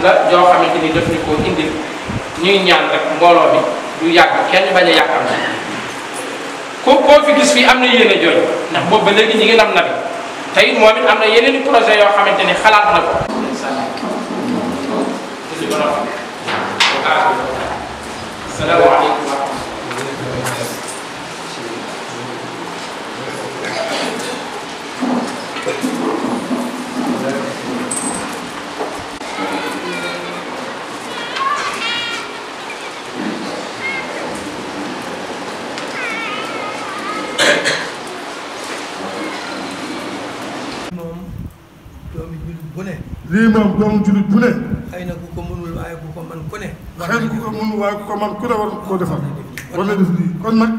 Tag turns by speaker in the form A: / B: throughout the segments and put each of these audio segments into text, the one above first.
A: la joo xamante ni daf ñu ko indil ñuy ñaan rek mbooloo mi du yàgg kenn bañ a yàqam koo fi gis fii am na yéene jooju ndax boobu ba léegi ñi ngi nam nabi te it moom it am na yeneen i projet yoo xamante ni xalaat na ko. salaamaaleykum.
B: lii moom doomu jullit bu ne.
C: xëy na ku ko mënul waaye ku ko man ku ne.
B: xëy na ku ko mënul waaye ku ko man ku ne war koo defal. war na def lii kon nag.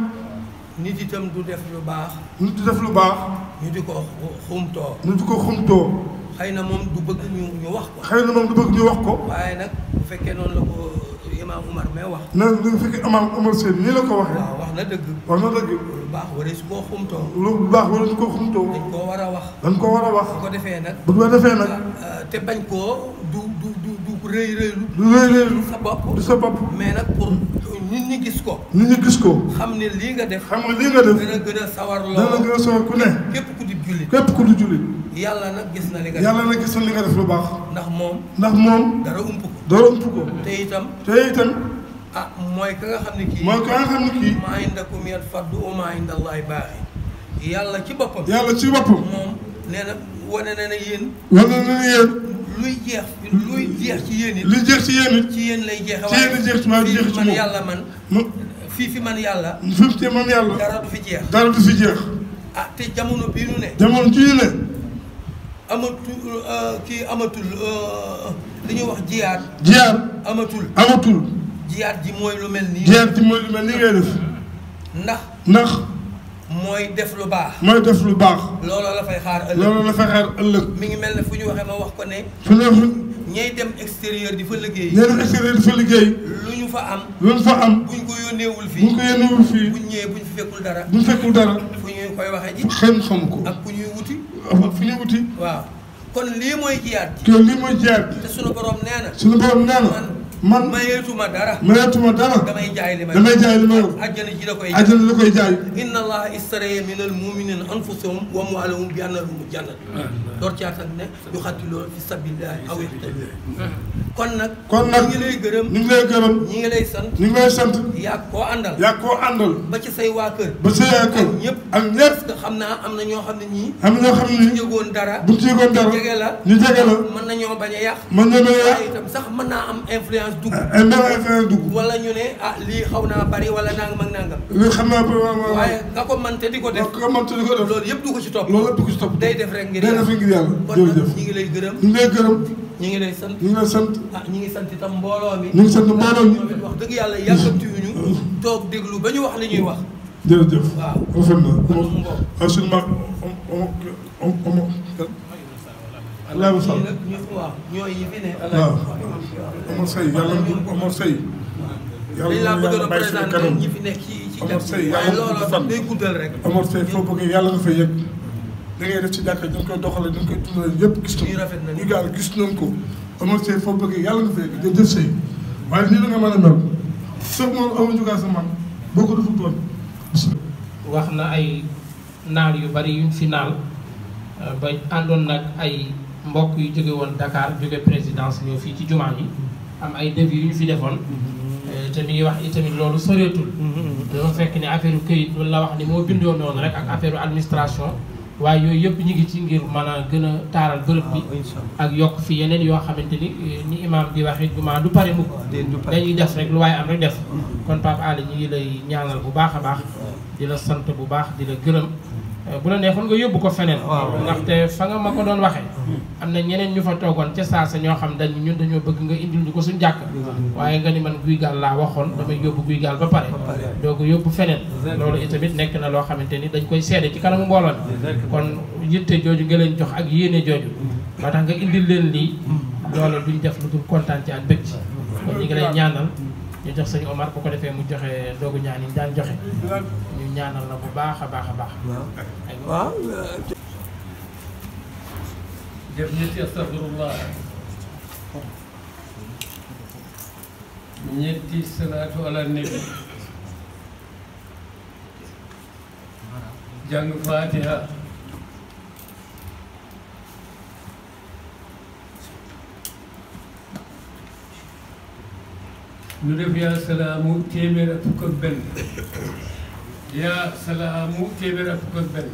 C: nit itam du def lu baax.
B: nit du def lu baax.
C: ñu di ko xumtoo.
B: ñu di ko xumtoo.
C: xëy na moom du bëgg ñu wax ko.
B: xëy na moom du bëgg ñu wax ko.
C: waaye nag bu fekkee noonu la ko imaam Umar may wax.
B: na bu fekkee imaam Umar Seen nii la ko waxee.
C: waaw wax na dëgg.
B: wax na dëgg.
C: lu baax waree su koo xumtoo.
B: lu baax waree su koo xumtoo.
C: dañ koo war a wax.
B: dañ koo war a wax.
C: bu ko defee nag.
B: bu ko defee nag.
C: te bañ koo du rëy rëylu.
B: du rëy rëylu.
C: sa bopp
B: du sa bopp.
C: mais nag pour nit ñi gis ko.
B: nit ñi gis ko.
C: xam ne lii nga def.
B: xam nga lii nga def.
C: dana gën a sawar loo.
B: dana gën a sawar ku ne.
C: képp ku di jullit.
B: képp ku di jullit.
C: yàlla nag gis na li nga def.
B: yàlla nag gis na li nga def lu baax.
C: ndax moom.
B: ndax moom.
C: dara ump ko.
B: dara ump ko.
C: te itam.
B: te itam.
C: ah mooy ka nga xam ne kii.
B: mooy ka nga xam ne kii.
C: maa indakum yanfaddu wa maa inda Allaahi baaqi. yàlla ci boppam.
B: yàlla ci boppam.
C: moom nee na wane na ne yéen.
B: wane na ne yéen.
C: luy jeex ci yéen it.
B: luy jeex ci yéen it.
C: ci yéen lay jeexe.
B: ci yéen lay jeex ci waaye jeex ci moom
C: man yàlla man. fii fi man yàlla.
B: fii fi man yàlla.
C: dara du fi jeex.
B: dara du fi jeex.
C: ah te jamono bii nu ne.
B: jamono jii ne.
C: amatul li ñuy wax jiyaat.
B: jiyaat. amatul.
C: jiyaat ji mooy lu mel nii.
B: jiyaat ji mooy lu mel nii ngay def. ndax.
C: mooy def lu baax.
B: mooy def lu baax.
C: looloo la fay xaar ëllëg.
B: looloo la fay xaar ëllëg.
C: mi ngi mel ne fu ñu waxee ma wax ko ne.
B: fu ñu
C: ñay dem extérieur di fa liggéey.
B: ñay dem extérieur di fa liggéey.
C: lu ñu fa am.
B: lu ñu fa am.
C: buñ ko yónneewul fii.
B: buñ ko yónneewul fii.
C: buñ ñëwee buñ fi fekkul dara.
B: buñ fekkul dara.
C: fu ñuy koy waxee ji.
B: xëy xam ko.
C: ak ku ñuy wuti.
B: ak fu ñuy wuti.
C: waaw kon lii mooy jiyaat ji.
B: kon lii mooy jiyaat ji.
C: te sunu borom nee na.
B: sunu borom nee na. man
C: mayeetuma dara. damay jaay li may.
B: damay jaay li may.
C: àjjana ji da koy jaay.
B: àjjana la koy jaay.
C: inna allaha istaraya min al muminina anfusahum wa amwalahum bi anna lahum jannat. door ci atak ne yuqatiluuna fi sabilillahi aw yaqtuluun. kon nag. ñu ngi lay gërëm. ñu ngi lay gërëm. ñu ngi lay sant. ñu ngi lay sant. yaa koo àndal. yaa koo àndal. ba ci say waa kër. ba say waa kër. ak ñëpp. ak ñëpp. parce que xam naa am na ñoo xam ne ñii. am na ñoo xam ne ñii. bu ñu yëgoon dara. bu ñu yëgoon dara. ñu jege la. ñu jege la. mën nañoo bañ a yàq. mën nañoo bañ a yàq. waaye itam sax mën naa am influence dugg. wala ñu ne ah lii xaw naa bari wala nangam ak nangam. lii xam naa waaye nga ko mën te di ko def. nga ko mën te di ko def loolu yëpp du ko ci topp. loolu yëpp du ko ci topp day def rek ngir yàlla. day def rek ngir yàlla. kon nag ñu ngi lay gërëm. ñu ngi lay gërëm. ñu ngi lay sant. ñu ngi lay sant. ah ñu ngi sant itam mbooloo mi. ñu ngi sant mbooloo mi. wax dëgg yàlla yàkkamtiwuñu. toog déglu ba ñu wax li ñuy wax. jërëjëf. waaw rafet na. kon suñu mag Allahou Sall waaw ñooy yi fi ne. waaw Omar Seye yàlla Omar Seye. yàlla na yàlla bàyyi suñu kanam ñi fi nekk ci Omar Seye yàlla na fan day guddal rek. Omar Seye foo bëggee yàlla nga fay yegg. da ngay def ci jàkka dañ koy doxalee dañ koy dundal yëpp gis nañ ko. ñu gaal gis nañ ko. Omar Seye foo bëggee yàlla nga fay yegg jërëjëf Seye. waaye nii la nga mën a mel. sëñ moom amuñu gaa sa man boo ko defut woon.
A: wax na ay naal yu bari yuñ fi naal ba àndoon nag ay mbokk yu jóge woon Dakar jóge présidence ñëw fii ci jumaa yi am ay devis yu ñu fi defoon te mi ngi wax itamit loolu soreetul dafa fekk ne affaire u këyit loolu la wax ni moo bindoo noonu rek ak affaire administration waaye yooyu yëpp ñu ngi ci ngir mën a gën a taaral bërëb bi ak yokk fi yeneen yoo xamante ni imam di waxee jumaa du pare mukk dañuy def rek lu waaye am rek def kon Pape Alé ñu ngi lay ñaanal bu baax a baax di la sant bu baax di la gërëm bu la neexoon nga yóbbu ko feneen ndaxte fa nga ma ko doon waxee am na ñeneen ñu fa toogoon ca saasa ñoo xam dañ ñun dañoo bëgg nga indil ñu ko suñu jàkk waaye nga ni man guy gaal laa waxoon damay yóbbu guy gaal ba pare doo ko yóbbu feneen loolu itamit nekk na loo xamante ni dañ koy seede ci kanamu mbooloo mi kon yitte jooju nga leen jox ak yéene jooju moo tax nga indil leen lii loolu duñ def lu dul kontaan ci ak bëgg ci kon ñu ngi lay ñaanal ñu jox sëñ Omar bu ko defee mu joxe doogu ñaan yi daan joxe ñu ñaanal la bu baax a baax a baax.
C: waaw.
D: jërëjëf astafirullah ñetti salaatu ala nabi jàng fatiha ñu def yaa salaamu téeméer ak fukk ak benn yaa salaamu téeméer ak fukk ak benn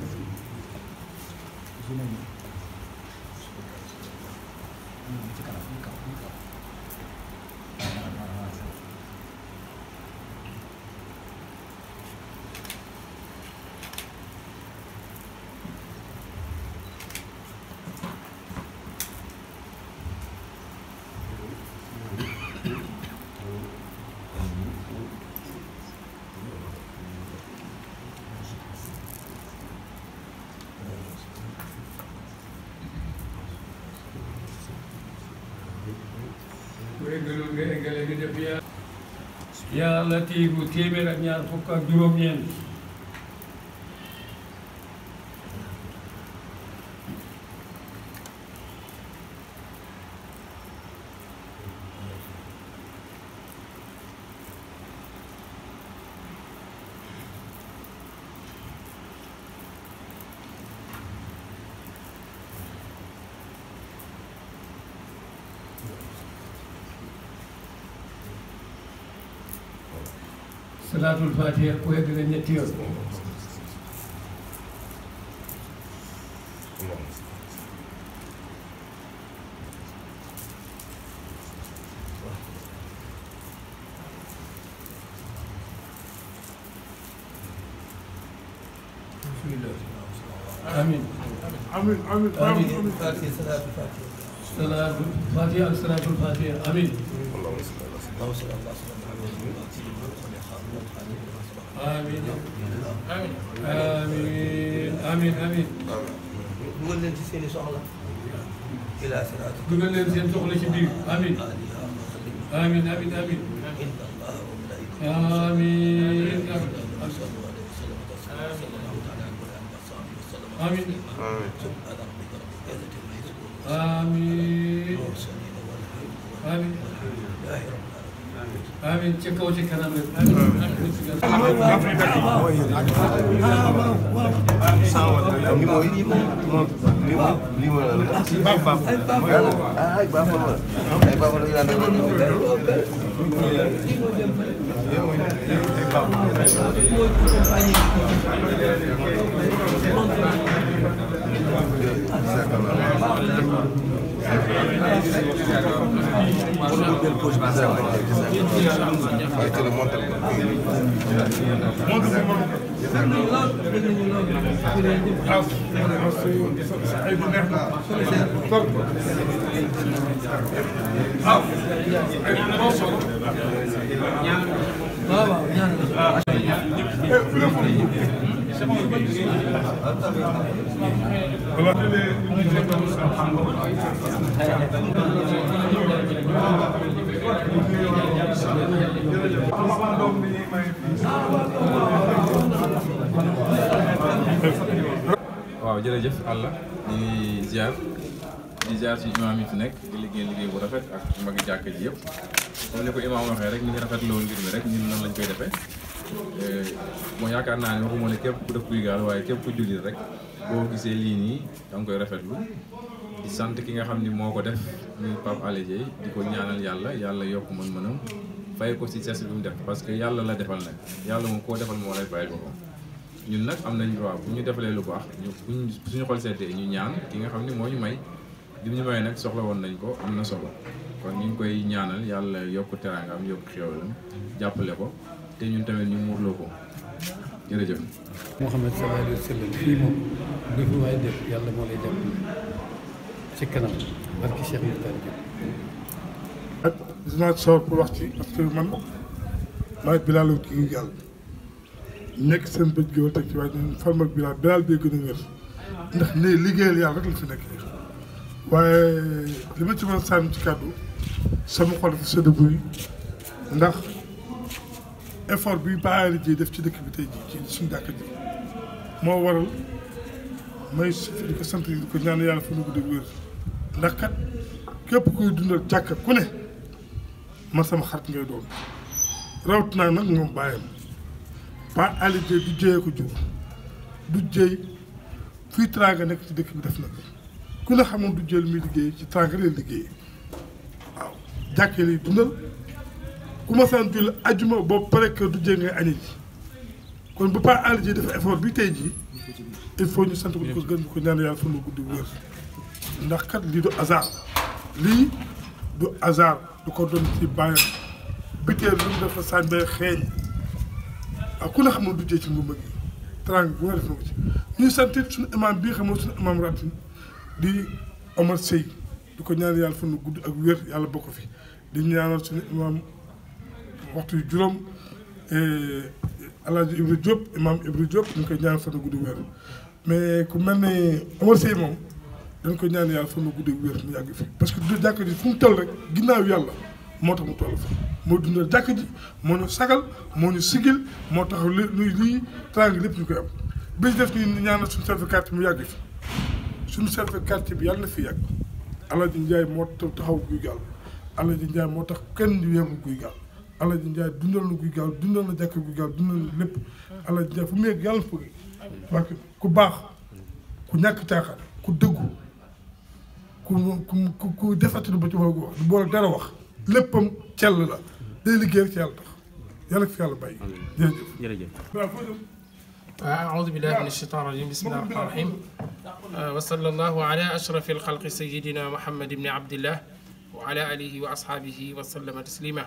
D: bu eggaloon nga eggale nga def yaa latiifu téeméer ak ñaar fukk ak juróom-ñeent salaatul fatiha ku eggale ñetti yoon amin
B: amin amin
C: amin fatiha salaatul fatiha
D: salaatul fatiha ak salaatul fatiha amin amin amin amin amin
C: dugal leen ci seeni soxla ila siraat
D: dugal leen seen soxla ci biir amin amin amin amin amin amin amin amin amin ci kaw ci kanam rek
E: waaw jërëjëf Allah ñu ngi ziar di ziar ci imaam yi fi nekk di liggéey bu rafet ak magi jàkk ji yëpp comme ni ko imaam waxee rek ni ngi rafet loolu ngir mi rek ñun noonu lañ koy defee bon yaakaar naa ne waxuma ne képp ku dëkk kuy gaal waaye képp ku jullit rek boo gisee lii nii da nga koy rafetlu di sant ki nga xam ni moo ko def muy Pape Alé Dieye di ko ñaanal yàlla yokk mën-mënam fay ko si ses bi mu def parce que yàlla la defal nag yàlla moom koo defal moo lay fayal ko ñun nag am nañ droit bu ñu defalee lu baax suñu xol seetee ñu ñaan ki nga xam ni moo ñu may li ñu may nag soxla woon nañ ko am na solo kon ñu ngi koy ñaanal yàlla yokk teraangaam yokk xéwalam jàppale ko te ñun tamit ñu muurloo ko jërëjëf.
D: Muhammad sallallahu alayhi wa sallam fii moom lu fi waay def yàlla moo lay jàppale ci kanam barki Cheikh Mokhtar Diop.
B: dinaa ci sawar pour wax ci parce que man maay Bilal ki ngi yàlla nekk seen bët gi teg ci waaye ñun farmal Bilal bee gën a wér ndax ne liggéeyal yàlla rek la fi nekk waaye li ma ci mën a sànni ci kàddu sama xol dafa sedd buy ndax effort bi bàyyi ji def ci dëkk bi tey jii ci suñu jàkka ji moo waral may di ko sant di ko ñaan yàlla fa nu ko dégg wér ndax kat képp kuy dundal jàkka ku ne man sama xarit ngay doon rawatina nag moom bàyyam Pa Ali Dieye du jëyee ko jur du jëy fii teraanga nekk ci dëkk bi def na ku ne xamoon du jël muy liggéey ci teraanga lay liggéey waaw jàkkee lay dundal ku ma sant julli ajuma boobu pare que du jëy ngay añi ji kon bu Pa Ali Dieye dafa effort bi tey jii il faut ñu sant ko gën ko ñaan yàlla fa nu guddi wér ndax kat lii du hasard lii du hasard du ko doon ci bàyyam biteel lu mu dafa sànni bay xeeñ ak ku ne xam ne du jëy ci ngumba gi teraanga bu nga def na ko ci ñuy sant it suñu imam bii xam ne suñu imam ratin di Omar Sey di ko ñaan yàlla fa nu gudd ak wér yàlla bokk fi di ñaanal suñu imam waxtu yu juróom Alaaji Ibra Diop imam Ibra Diop ñu ngi koy ñaan fa nu gudd wér mais ku mel ne Omar Sey moom dañ ko ñaan yàlla fa nu gudd ak wér mu yàgg fi parce que du jàkk ji fu mu toll rek ginnaaw yàlla moo tax mu toll fa moo dundal jàkk ji moo ñu sagal moo ñu sigil moo tax lii teraanga lépp ñu koy am bi def ni ñaanal suñu chef de quartier mu yàgg fi suñu chef de quartier bi yàlla na fi yàgg Alaaji Njaay moo taxaw Guy Gaal Alaaji Njaay moo tax kenn du yemu Guy Gaal Alaaji Njaay dundal na Guy Gaal dundal na jàkk Guy Gaal dundal na lépp Alaaji Njaay fu mu yegg yàlla fëgg parce que ku baax ku ñàkk caaxaan ku dëggu ku defati lu ba ci wax du boole dara wax léppam cell la day liggéey ci yàlla tax yàlla fi yàlla bàyyi jërëjëf
A: أعوذ بالله من الشيطان الرجيم بسم الله الرحمن الرحيم وصلى الله على أشرف الخلق سيدنا محمد بن عبد الله وعلى آله وأصحابه وسلم تسليما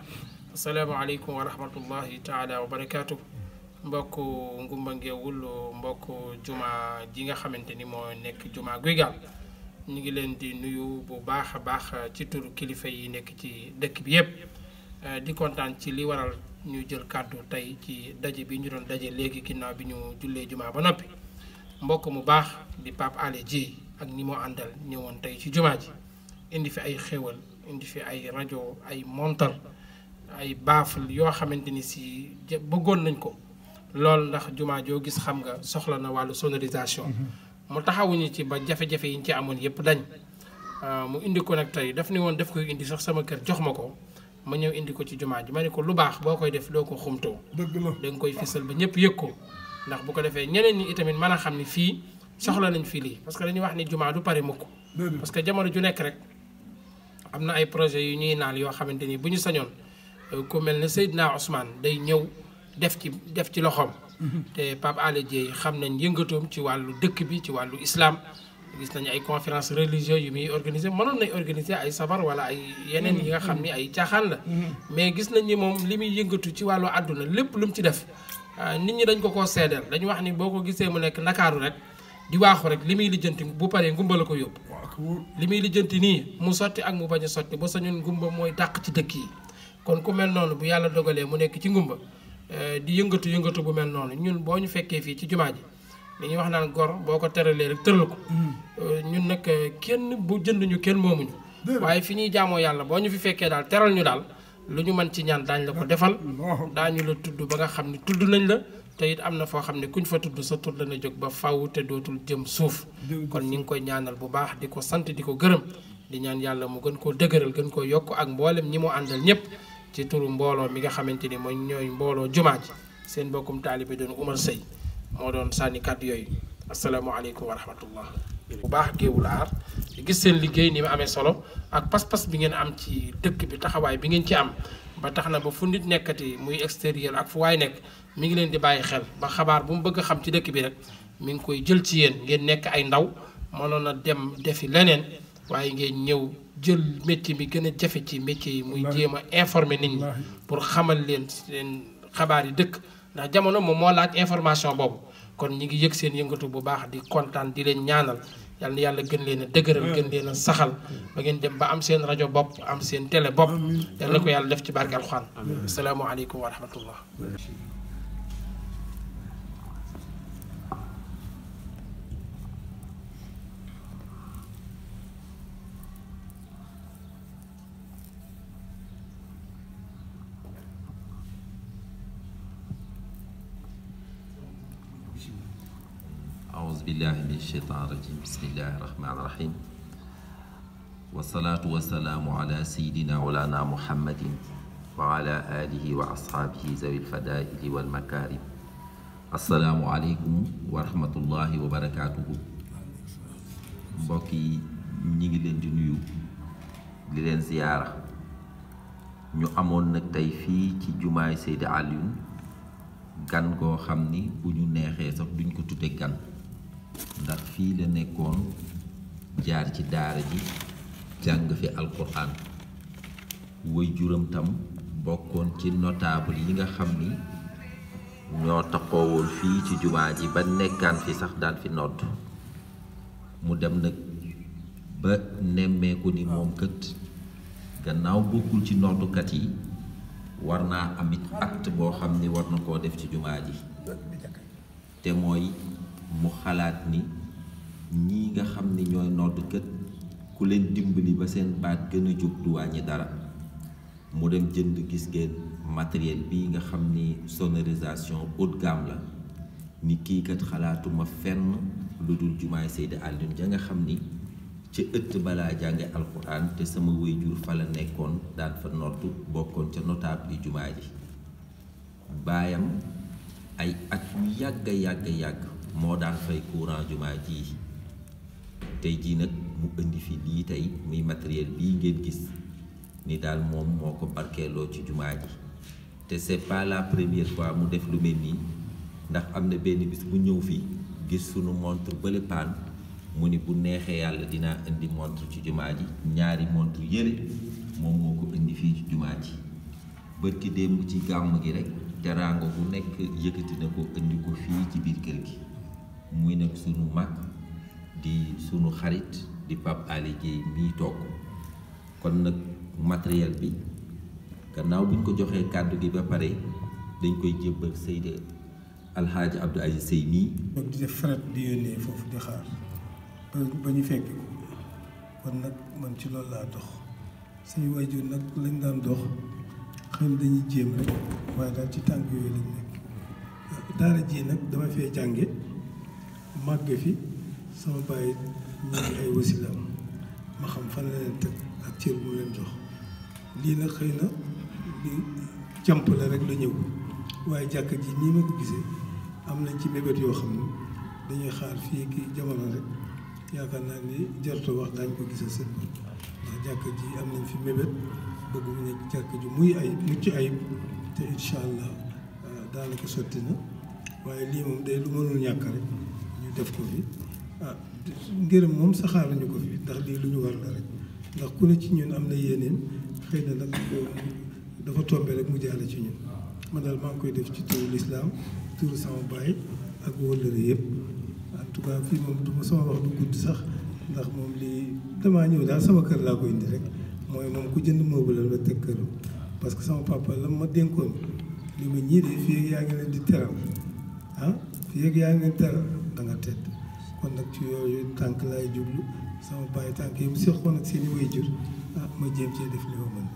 A: السلام عليكم ورحمة الله تعالى وبركاته mbokk Ngumba Ngeewul mbokk juma ji nga xamante ni moo nekk juma Guy Gaal ñu ngi leen di nuyu bu baax a baax ci turu kilifa yi nekk ci dëkk bi yëpp di kontaan ci li waral ñu jël kàddu tey ci daje bi ñu doon daje léegi ginnaaw bi ñu jullee juma ba noppi mbokk mu baax di Pape Ali Dieye ak ñi moo àndal ñëwoon tey ci juma ji indi fi ay xéwal indi fi ay rajo ay montar ay baafal yoo xamante ni si bëggoon nañ ko loolu ndax juma joo gis xam nga soxla na wàllu sonorisation mu taxawuñu ci ba jafe-jafe yi ñu ci amoon yëpp dañ mu indi ko nag tey daf ni woon daf koy indi sax sama kër jox ma ko ma ñëw indi ko ci jumaa ji ma ne ko lu baax boo koy def doo ko xumtoo da nga koy fisal ba ñëpp yëg ko ndax bu ko defee ñeneen ñi itamit mën a xam ni fii soxla nañ fii lii parce que dañuy wax ni jumaa du pare mukk parce que jamono ju nekk rek am na ay projet yu ñuy naal yoo xamante ni bu ñu sañoon ku mel ne Seydina Ousmane day ñëw def ci loxoom te Pape Ali Dieye xam nañ yëngatoom ci wàllu dëkk bi ci wàllu islam gis nañu ay conférence religieuse yu muy organiser mënoon nañ organiser ay sabar wala ay yeneen yi nga xam ni ay caaxaan la mais gis nañ ni moom li muy yëngatu ci wàllu àdduna lépp lu mu ci def nit ñi dañ ko koo seedeel dañu wax ni boo ko gisee mu nekk Ndakaaru rek di waaxu rek li muy lijjanti bu paree ngumba la ko yóbbu li muy lijjanti nii mu sotti ak mu bañ a sotti ba sañun ngumba mooy dàq ci dëkk yi kon ku mel noonu bu yàlla dogalee mu nekk ci ngumba di yëngatu bu mel noonu ñun boo ñu fekkee fii ci jumaa ji dañuy wax naan gor boo ko teralee rek tëral ko ñun nag kenn bu jënd ñu kenn moomuñu waaye fi ñuy jaamoo yàlla boo ñu fi fekkee daal teral ñu daal lu ñu mën ci ñaan daañ la ko defal daañu la tudd ba nga xam ne tudd nañ la te it am na foo xam ne kuñ fa tudd sa tur dana jóg ba faw te dootul jëm suuf kon ñu ngi koy ñaanal bu baax di ko sant di ko gërëm di ñaan yàlla mu gën koo dëgëral gën koo yokk ak mboolem ñi mu àndal ñëpp ci turu mbooloo mi nga xamante ni mooy ñooy mbooloo jumaa ji seen mbokkum taalibe doon Umar Sey moo doon sànni kàddu yooyu asalaamaaleykum wa rahmatullah bu baax Géewul Aar gis seen liggéey ni mu amee solo ak pas-pas bi ngeen am ci dëkk bi taxawaay bi ngeen ci am ba tax na ba fu nit nekkati muy extérieur ak fu waay nekk mi ngi leen di bàyyi xel ba xabaar bu mu bëgg a xam ci dëkk bi rek mi ngi koy jël ci yéen ngeen nekk ay ndaw mënoon a dem defi leneen waaye ngeen ñëw jël métier bi gën a jafe ci métier yi muy jéem a informer nit ñi pour xamal leen seen xabaar yi dëkk ndax jamono moom moo laaj information boobu kon ñi ngi yëg seen yëngatu bu baax di kontaan di leen ñaanal yal na yàlla gën leen a dëgëral gën leen a saxal ba ngeen dem ba am seen rajo bopp am seen télé bopp yal na ko yàlla def ci barke alxuraan asalaamaaleykum wa rahmatullah
F: أعوذ بالله من الشيطان الرجيم بسم الله الرحمن الرحيم والصلاة والسلام على سيدنا مولانا محمد wa ala alihi wa ashaabihi zawil fadaili wal makarim. Assalaamu aleykum wa rahmatullahi wa barakaatuhu. Mbokk yi ñi ngi leen di nuyu di leen ziyaara. ñu amoon nag tey fii ci jumaay Seydi Alioune gan goo xam ni bu ñu neexee sax duñ ko tudde gan, ndax fii la nekkoon jaar ci daara ji jàng fi alquran. way juram tam bokkoon ci notable yi nga xam ni ñoo taxawoon fii ci jumaa ji ba nekkaan fi sax daan fi nodd. mu dem nag ba nemmeeku ni moom kët gannaaw bokkul ci noddukat yi war naa amit acte boo xam ni war na koo def ci jumaa ji, te mooy mu xalaat ni ñii nga xam ni ñooy noddukat ku leen dimbali ba seen baat gën a jóg du wàññi dara. mu dem jënd gis ngeen matériel bi nga xam ni sonorisation haut de gamme la, ni kii kat xalaatuma fenn lu dul jumaay Seydi Alioune ja nga xam ni ci ëtt balaa jànge alquran te sama waajur fa la nekkoon daan fa noddu, bokkoon ca notable yi jumaa ji. baayam ay at yu yàgg moo daan fay courant jumaa ji. tey jii nag mu indi fi lii tey muy matériel bii ngeen gis ni daal moom moo ko barkeeloo ci jumaa ji. te c'est pas la première fois mu def lu mel nii, ndax am na benn bis bu ñëw fii gis sunu montre bële paan mu ni bu neexee yàlla dinaa indi montre ci jumaa ji. ñaari montre yële moom moo ko indi fii ci jumaa ji. bërki démb ci gàmm gi rek teraanga bu nekk yëkkati na ko indi ko fii ci biir kër gi. muy nag sunu mag di sunu xarit di Pape Alé Dieye mii toog. kon nag matériel bi gannaaw buñ ko joxee kàddu gi ba pare dañ koy jébbal Seydi Alxaaji Abdou Aziz Sy mii.
G: di def fret di yónnee foofu di xaar ba ñu fekk ko. kon nag man ci loolu laa dox. suñu waajur nag lañ daan dox xëy na dañuy jéem rek waaye daal ci tànk yooyu lañ nekk. daara ji nag dama fee jànge màgge fi sama bàyyi ñu ngi ay wasilaam ma xam fan la leen teg ak cër bu leen jox. lii nag xëy na li jàmp la rek la ñëw waaye jàkka ji nii ma ko gisee am nañ ci mébét yoo xam ne dañuy xaar fii ki jamono rek yaakaar naa ni jarto wax daañ ko gisee seen bopp. ndax jàkka ji am nañ fi mébét bëgg mu nekk jàkka ji muy ay mucc ayib te incha allah daanaka sotti na. waaye lii moom day lu mënul ñàkk rek ñu def ko fi ngërëm moom saxaaruñu ko fi ndax lii lu ñu war la rek ndax ku ne ci ñun am na yéeneen xëy na nag dafa tombe rek mu jaale ci ñun. man daal maa ngi koy def ci turu lislaam turu sama baay ak wëllëre yëpp. en tout cas fii moom du ma sama wax du gudd sax ndax moom lii damaa ñëw daal sama kër laa ko indi rek mooy moom ku jënd meuble la teg këram. parce que sama papa la ma dénkoon li ma ñii de fii ak yaa ngi leen di teral fii ak yaa ngi leen teral da nga tedd. kon nag ci yooyu tànk laay jublu sama baay tànk yi bu seqoon ak seen i waajur ma jéem cee def li ma mën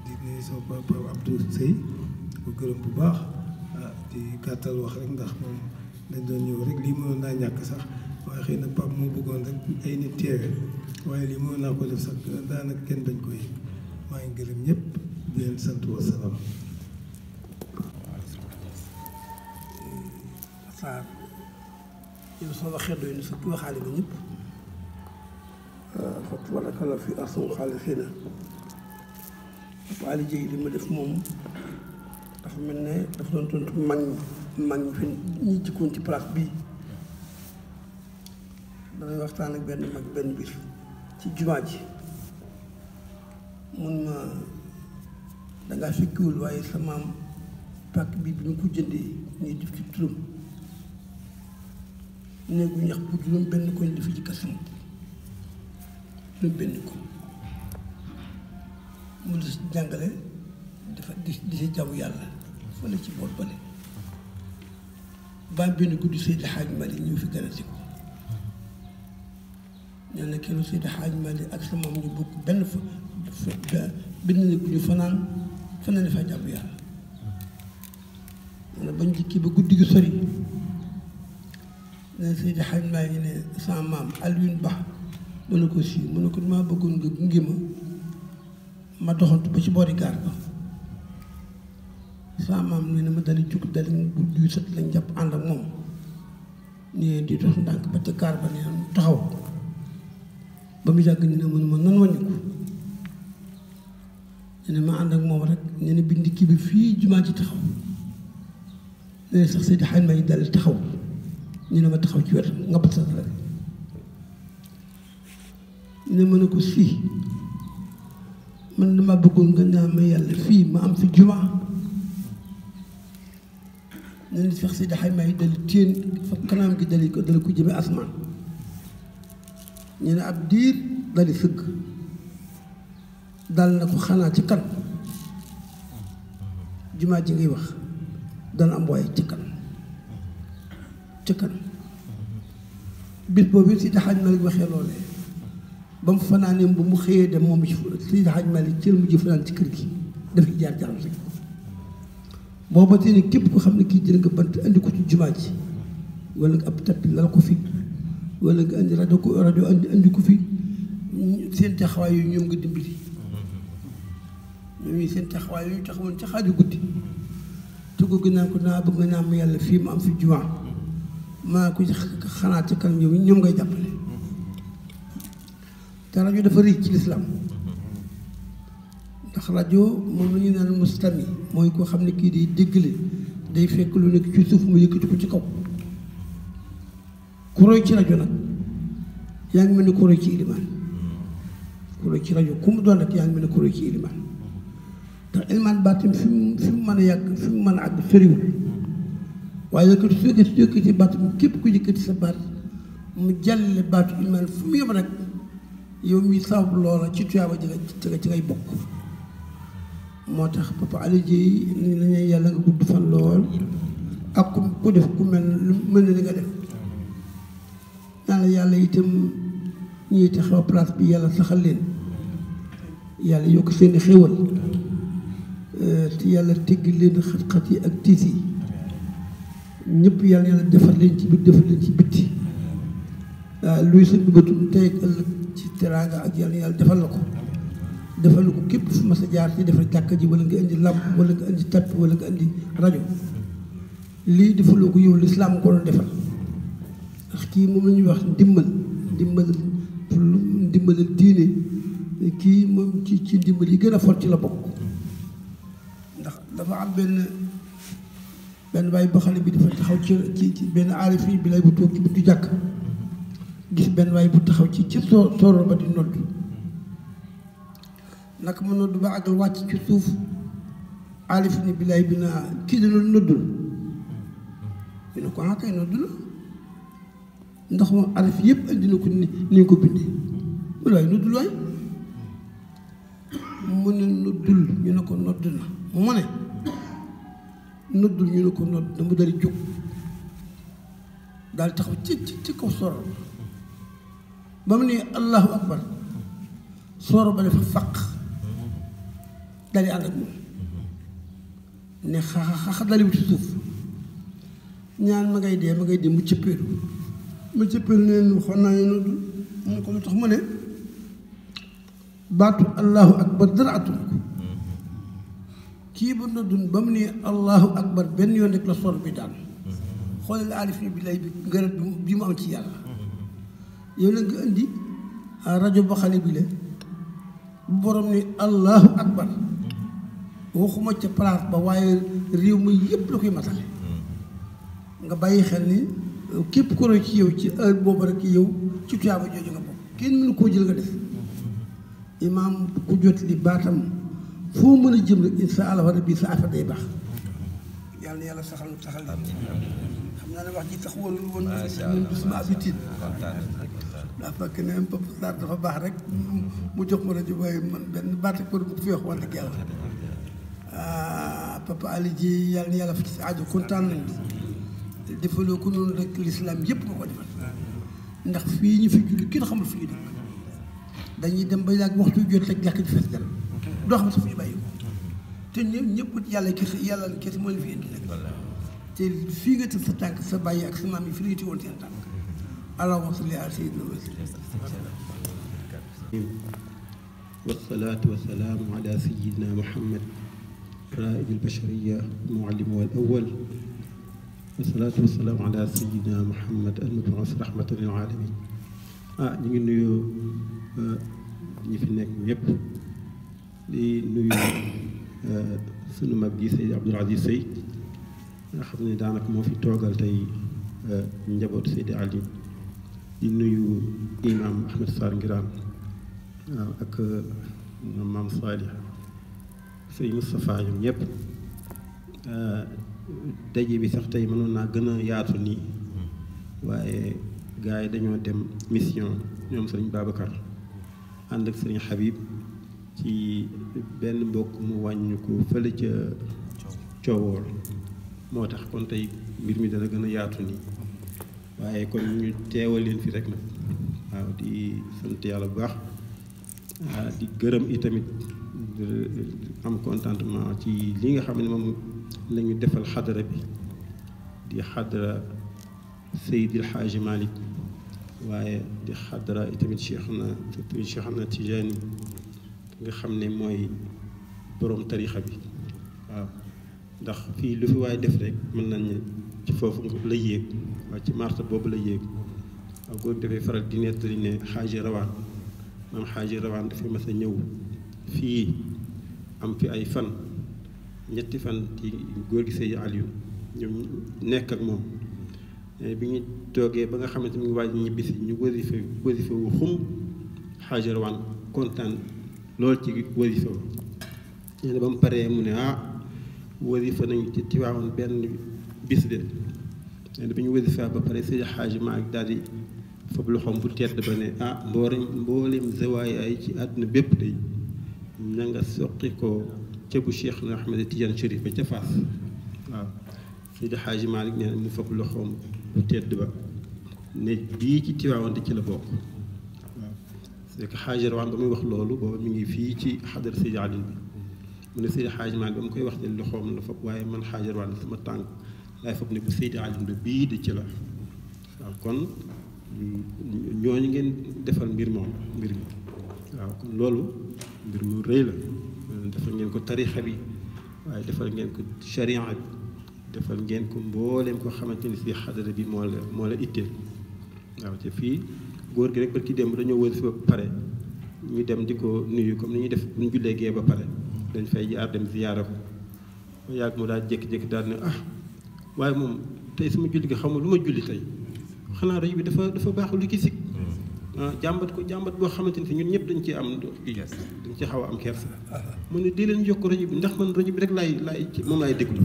G: di nuyu sama papa Abdou Sey ko gërëm bu baax di gàttal wax rek ndax moom dañ doon ñëw rek lii mënoon naa ñàkk sax waaye xëy na Pape moo bëggoon rek ay nit teewe waaye lii mënoon naa ko def sax daanaka kenn bañ ko yëg. maa ngi gërëm ñëpp di leen sant wa salaam.
C: Saar yow soo waxee doy na sëkk waxaale ba ñëpp fa tabarakallah fi ahsanu xaaliqiina. Pape Alé Dieye li ma def moom dafa mel ne dafa doon tontu mag ñi fi ñi jikkoon ci place bii. damay waxtaan ak benn mag benn biir ci jumaa ji mun ma dangaa fekkiwul waaye sa maam pàkk bi bi ñu ko jëndee ñuy def ci turam néegu ñax bu juróom benn koñ dafa ci kasam juróom benn ko mu di jàngale dafa di si jàmm yàlla fële ci bool bale ba benn guddi Seydi Hadj Malick ñu fi gën a si ko ñoo ne kenn Seydi Hadj Malick ak sa maam ñu bokk benn benn néeg bu ñu fanaan fa jàmm yàlla ne bañ jikki ba guddi gi sori ne Seydi Hadj Malick ne sama maam Alioune Ba mu ne ko sii mu ne ko damaa bëggoon nga gunge ma doxantu ba ci boori gaar ba sama maam nee na ma dali jug dali gudd yu sët lañ jàpp ànd ak moom nee di dox ndànk ba ca gaar ba nee na taxaw ba mu yàgg ñu ne ma nan wàññiku nee na ma ànd ak moom rek nee na bindi kii bi fii jumaa ci taxaw nee na sax Seydi Hadj Malick dal taxaw ñu ne ma taxaw ci wetam nga bat sa rek ne ma ne ko fii man dama bëggoon nga ñaan ma yàlla fii ma am fi jumaa nee na sax Seydi Hadj Malick dal téen fa kanam gi dali ko jëme asmaan ñu ne ab diir dali sëgg dal na ko xanaa ci kan jumaa ji ngay wax dana am waaye ci kan bis boobu Seydi Hadj Malick waxee loolee ba mu fanaanee ba mu xëyee dem moom ci Seydi Hadj Malick ci mujj fanaan ci kër gi dafay jaar jaram rek booba tey ne képp ko xam ne kii jël nga bant andi ko ci jumaa ji wala nga ab tappi lal ko fi wala nga andi rajo andi ko fi seen taxawaay yooyu ñoom nga dimbali ñoom seen taxawaay yooyu taxawoon ca xaaju guddi te ko gën ko naa bëgg nga ñaan ma yàlla fii ma am fi jumaa maa ko xanaa ci kanam yow ñoom ngay jàppale te rajo dafa rëy ci lislaam ndax rajo moom la ñu naan mustami mooy koo xam ne kii day déggale day fekk lu nekk ci suuf mu yëkkati ko ci kaw ku roy ci rajo nag yaa ngi mel ni ku roy ci ilimaan ku roy ci rajo ku mu doon rek yaa ngi mel ni ku roy ci ilimaan ndax ilimaan baatam fi mu mën a yàgg fi mu mën a àgg soriwul waaye yëkkati baatam képp ku yëkkati sa baat mu jàllale baatu ilimaan fu mu yem rek yow mi sababu loola ci tuyaaba ci ngay bokk moo tax Papa Alioune Dieye ni la ñuy yàlla nga gudd fan lool ak ku def ku mel na li nga def yàlla itam ñuy taxaw place bi yàlla saxal leen yàlla yokk seeni xéwal te yàlla teggi leen xat-xat yi ak tiis yi ñëpp yàlla defar leen ci biir defar leen ci bitti luy sa bëggatum tey ak ëllëg ci teraanga ak yàlla defal la ko képp fu ma sa jaar ci defal jàkka ji wala nga indi làmp wala nga indi tapp wala nga indi rajo lii defaloo ko yow lislaam ko doon defal ndax kii moom la ñuy wax ndimbalal diine kii moom ci ndimbal yi gën a fort ci la bokk ndax dafa am benn baay ba xale bi dafa taxaw ci benn aarif bi lay bu toog ci buntu jàkk gis benn waay bu taxaw ci sooro ba di nodd naka ma nodd ba àggal wàcc ci suuf alif ni bilaay bi naa kii dana noddul ñu ne ko kay nodd na ndax moom alif yëpp andi na ko ni ko bindee mu ne waay noddul waay mu ne noddul ñu ne ko nodd na mu ne noddul ñu ne ko nodd na mu dari jóg daal taxaw ci kaw sooro ba mu ne allahu akbar sooro ba dafa faq dali ànd ak moom ne xaxa dali wu ci suuf ñaan ma ngay dee mu cëppeelu neen waxoon naa ne noonu mu ne ko lu tax mu ne baatu allahu akbar dara atul ko kii ba noddun ba mu ne allahu akbar benn yoon rek la soor bi daan xoolal alif ni bi lay bi ngërët bi mu am ci yàlla yow nag nga indi rajo ba xale bi la bu borom ni allahu akbar waxuma ca place ba waaye réew mi yëpp la koy matale nga bàyyi xel ni képp ku roy ci yow ci heure boobu rek yow ci tuyaaba jooju nga bokk kenn mënu koo jël nga def imaam ku jot li baatam foo mën a jëm rek insha allah rabbi sa affaire day baax yàlla na yàlla saxal xam naa ne wax ji sax woon ñun du sama habitude daa fekk ne Papa Sarr dafa baax rek mu jox ma rajo waaye man benn baat ko mu fi wax wax dëgg yàlla Papa Alioune Dieye yàlla na yàlla fa ci sa aajo kontaan nañu defaloo ko noonu rek l'islam yëpp nga ko defal ndax fii ñu fi julli kenn xamul fi ñu dëkk dañuy dem ba yàgg waxtu jot rek jàkk ji fees dal doo xam sa fi ñu bàyyi ko te ñëpp yàlla kese moo leen fi indi rek te fii nga tëdd sa tànk sa bàyyi ak sa maam yi fi ñu woon seen tànk allahumma salli ala sayyidina
H: والصلاة والسلام على سيدنا محمد رائد البشرية المعلم والأول والصلاة والسلام على سيدنا محمد المبعوث رحمة للعالمين. ñu ngi nuyu ñi fi nekk ñëpp di nuyu sunu mag ji Seydi Abdoul Aziz Sy nga xam ne daanaka moo fi toogal tey njabootu Seydi Ali, di nuyu imam Ahmed Sarr Ngiraan ak maam Salih Sey Moustapha ñoom ñëpp. daje bi sax tey mënoon naa gën a yaatu nii waaye gars yi dañoo dem mission ñoom sëriñ Babacar ànd ak sëriñ Habib ci benn mbokk mu wàññi ko fële ca coowool moo tax kon tey mbir mi dana gën a yaatu nii waaye kon ñu teewal leen fi rek nag waaw di sant yàlla bu baax di gërëm itamit am contentement ci li nga xam ne moom la ñu defal xadara bi di xadara Seydil Xaaji Malick waaye di xadara itamit Cheikhna Tijaani nga xam ne mooy borom tarixa bi waaw ndax fii lu fi waaye def rek mën nañ ne ci foofu la yéeg waaye ci marta boobu la yéeg waaw góor dafay faral di nettali ne Xaaji Rawaan maam Xaaji Rawaan dafay mas a ñëw fii am fi ay fan ñetti fan ci góor gi Seydi Aliou ñoom nekk ak moom bi ñu toogee ba nga xamante mi ngi waaj ñibbisi ñu wasifa wu xum Xaaji Rawaan kontaan loolu ci wasifa wu nee na ba mu paree mu ne wasifa nañu ci Tiwaawan benn bis de nee na bi ñu wasifa ba pare Seydi Xaaji Maalik daal di fab loxoom bu tedd ba ne mboolem zawaaya yi ci àdduna bépp day ña nga soqi ko ca bu Cheikh na Ahmed Tidiane Chérif ba ca Faas waaw Seydi Xaaji Maalik nee na mu fab loxoom bu tedd ba ne bii ci Tiwaawan di ci la bokk waaw c'est que Xaaji Rawaan ba muy wax loolu booba mi ngi fii ci xadar Seydi Ali bi mu ne Seydi Xaaji Maalik ba mu koy wax ne loxoom la fab waaye man Xaaji Rawaan sama tànk laay fab ne bu Seydi Ali bi bii di ci la waaw kon ñooñu ngeen defal mbir mi waaw kon loolu mbir mu rëy la defal ngeen ko tarixa bi waaye defal ngeen ko sharia bi defal ngeen ko mbooleem ko xamante ni si xadara bi moo la itteel waaw te fii góor gi rek ba ki dem dañoo wër si ba pare ñu dem di ko nuyu comme ni ñuy def bu ñu jullee gee ba pare dañ fay jaar dem ziyaara ko ba yàgg mu daal jékki-jékki daal ne waaye moom tey sama julli gi xamul lu ma julli tey xanaa rajo bi dafa baaxul lu ki sikk jàmbat boo xamante ni si ñun ñëpp dañ ci am kii dañ ci xaw a am kersa mu ne di leen yokk rajo bi ndax man rajo bi rek laay moom laay déglu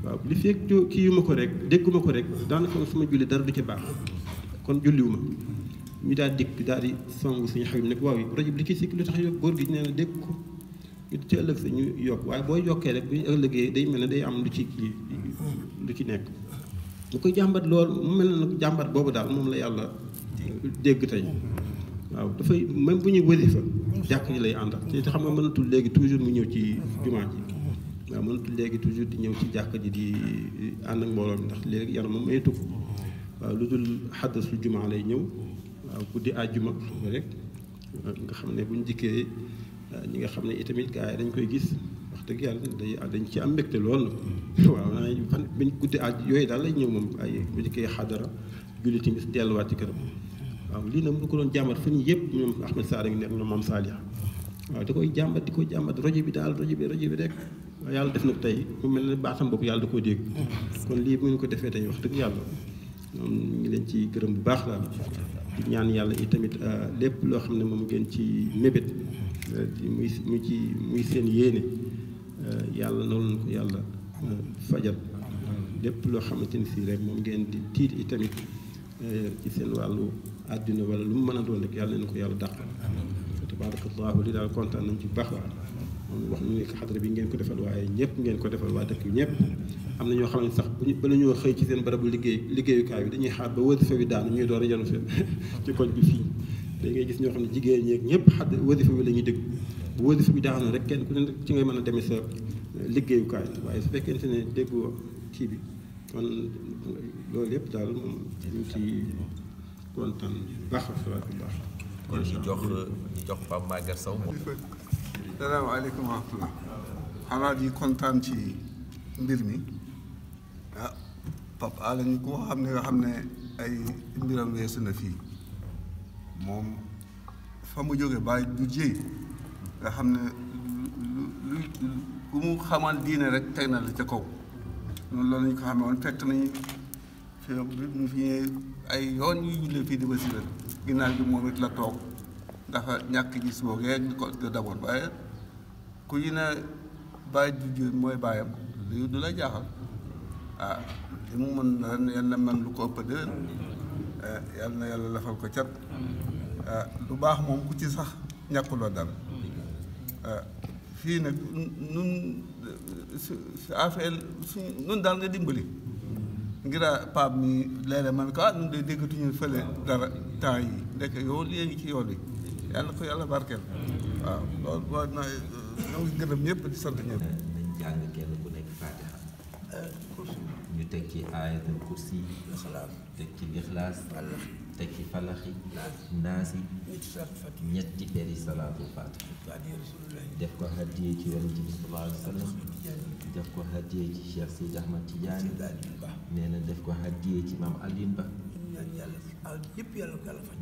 H: waaw li fekk kii yu ma ko rek dégguma ko rek daanaka sama julli dara du ci baax kon julliwuma ñu daal dikk daal di song suñu xaw nag waaw rajo bi li ki sikk lu tax yokk góor gi nee na dégg ko ñu ci ëllëg sa ñu yokk waaye boo yokkee rek bu ñu ëllëgee day mel ne day am lu ci nekk mu koy jàmbat lool mu mel ne nag jàmbat boobu daal moom la yàlla dégg tey waaw dafay même bu ñuy wasifa jàkk ji lay àndal te xam nga mënatul léegi toujours mu ñëw ci jumaa ji waaw mënatul léegi toujours di ñëw ci jàkk ji di ànd ak mbooloo mi ndax léegi yaram moom maytu ko waaw lu dul xaddasul jumaa lay ñëw waaw guddi àjjuma rek nga xam ne bu ñu dikkee ñi nga xam ne itamit gars yi dañ koy gis wax dëgg yàlla dañ ci am mbégte lool waaw fan biñ guddi yooyu daal lay ñëw moom ay bu dikkee xadara julli timis delluwaat ci këram waaw lii nag mu ko doon jàmbat fan yii yëpp ñoom Ahmed Sarr ngi nekk na moom Salih waaw da koy jàmbat di ko jàmbat rajo bi daal rajo bi rek waaw yàlla def nag tey mu mel ne baatam bopp yàlla da koo dégg kon lii bu ñu ko defee tey wax dëgg yàlla moom ñu ngi leen ci gërëm bu baax daal di ñaan yàlla i tamit lépp loo xam ne moom ngeen ci mébét muy seen yéene yàlla noonu la ko yàlla fajal lépp loo xamante ni si rek moom ngeen di tiit i tamit ci seen wàllu àdduna wala lu mu mën a doon rek yàlla na ko yàlla dàq tabarakallahu li daal kontaan nañ ci baax waa moom wax ñu ne xadara bi ngeen ko defal waaye ñëpp ngeen ko defal waa dëkk bi ñëpp am na ñoo xam ne sax bala ñoo xëy ci seen barabu liggéeyukaay bi dañuy xaar ba wasifa bi daanu ñuy door a yanu seen ci koñ bi fii da ngay gis ñoo xam ne jigéen ñeeg ñëpp wasifa bi la ñuy dégg bu wasifa bi daanu rek kenn ku ne ci ngay mën a demee sa liggéeyukaay waaye su fekkente ne déggoo kii bi kon loolu yëpp daal moom ñu ci kontaan baax a baax
F: kon ñu jox Pape Maguette Sow moom.
I: salaamaaleykum wa rahmatulah. xanaa di kontaan ci mbir mi ah Pape Alé ñu ko xam ne nga xam ne ay mbiram weesu na fii moom fa mu jóge bàyyi du jéy nga xam ne lu bu mu xamal diine rek teg na la ca kaw noonu loolu ñu ko xamee woon fekk nañu fi ay yoon yu jullee fii di ba si ginnaaw bi moom it la toog dafa ñàkk gis boogee ko d'abord waaye ku ñu ne bàyyi du jéy mooy bàyyam léegi du la jaaxal ah li mu mën ren yal na mën lu ko ëpp déwén yal na yàlla lafal ko cat lu baax moom ku ci sax ñàkkuloo dara fii nag nun su affaire nun daal nga dimbali ngir Pape mi léeg-léeg man ko nun de déggatuñu fële dara temps yi ndek yow lii ngi ci yoon wi yàlla ko yàlla barkeel waaw loolu waa na ñoo ngi gërëm ñëpp di sant ñëpp
F: nañ jàng kenn ku nekk Fatiha ñu teg ci ayatul kursi teg ci lixlaas teg ci falaxi naasi ñetti peri salaatul fatiha def ko haddiyee ci yonent bi sallallahu alayhi wa sallam def ko haddiyee ci Cheikh Sidi Ahmad Tidiane nee na def ko haddiyee ci Maam Alioune Ba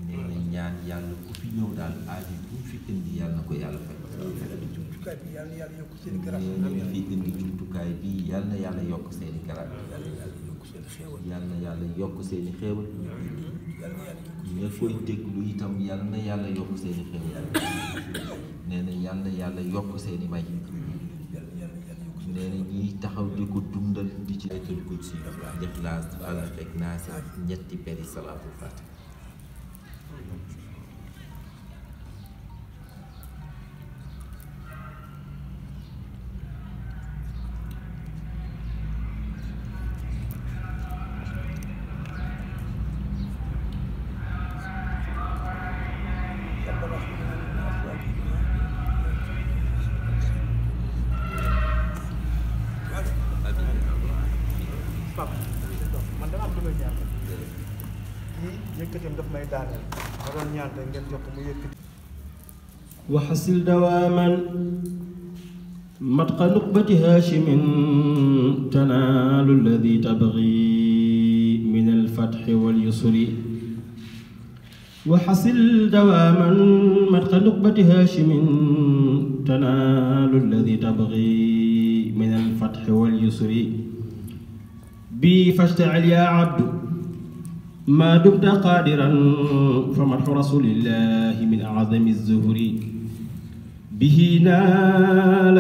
F: nee na ñaan yàlla ku fi ñëw daal aaju bu fi indi yàlla na ko yàlla fay nee na ñu fi indi jumtukaay bi yàlla na yàlla yokk seeni garaat yàlla na yàlla yokk seeni xéewal ña koy déglu itam yàlla na yàlla yokk seeni xéewal nee na yàlla na yàlla yokk seeni may nee na ñiy taxaw di ko dundal di ci ayatul kursi Ixlaas Falaq ak Naas ñetti peri salaatul faatiha
J: man dama am lu may ñaan kii yëkkateem daf may daaneel ma doon ñaan rek ngeen jox ko mu yëkkati
K: وحصل دواما مدق نقبة هاشم تنال الذي تبغي من الفتح واليسر وحصل دواما مدق نقبة هاشم تنال الذي تبغي من الفتح واليسر بي فاشتعل يا عبد ما دمت قادرا فمدح رسول الله من أعظم الزهر به نال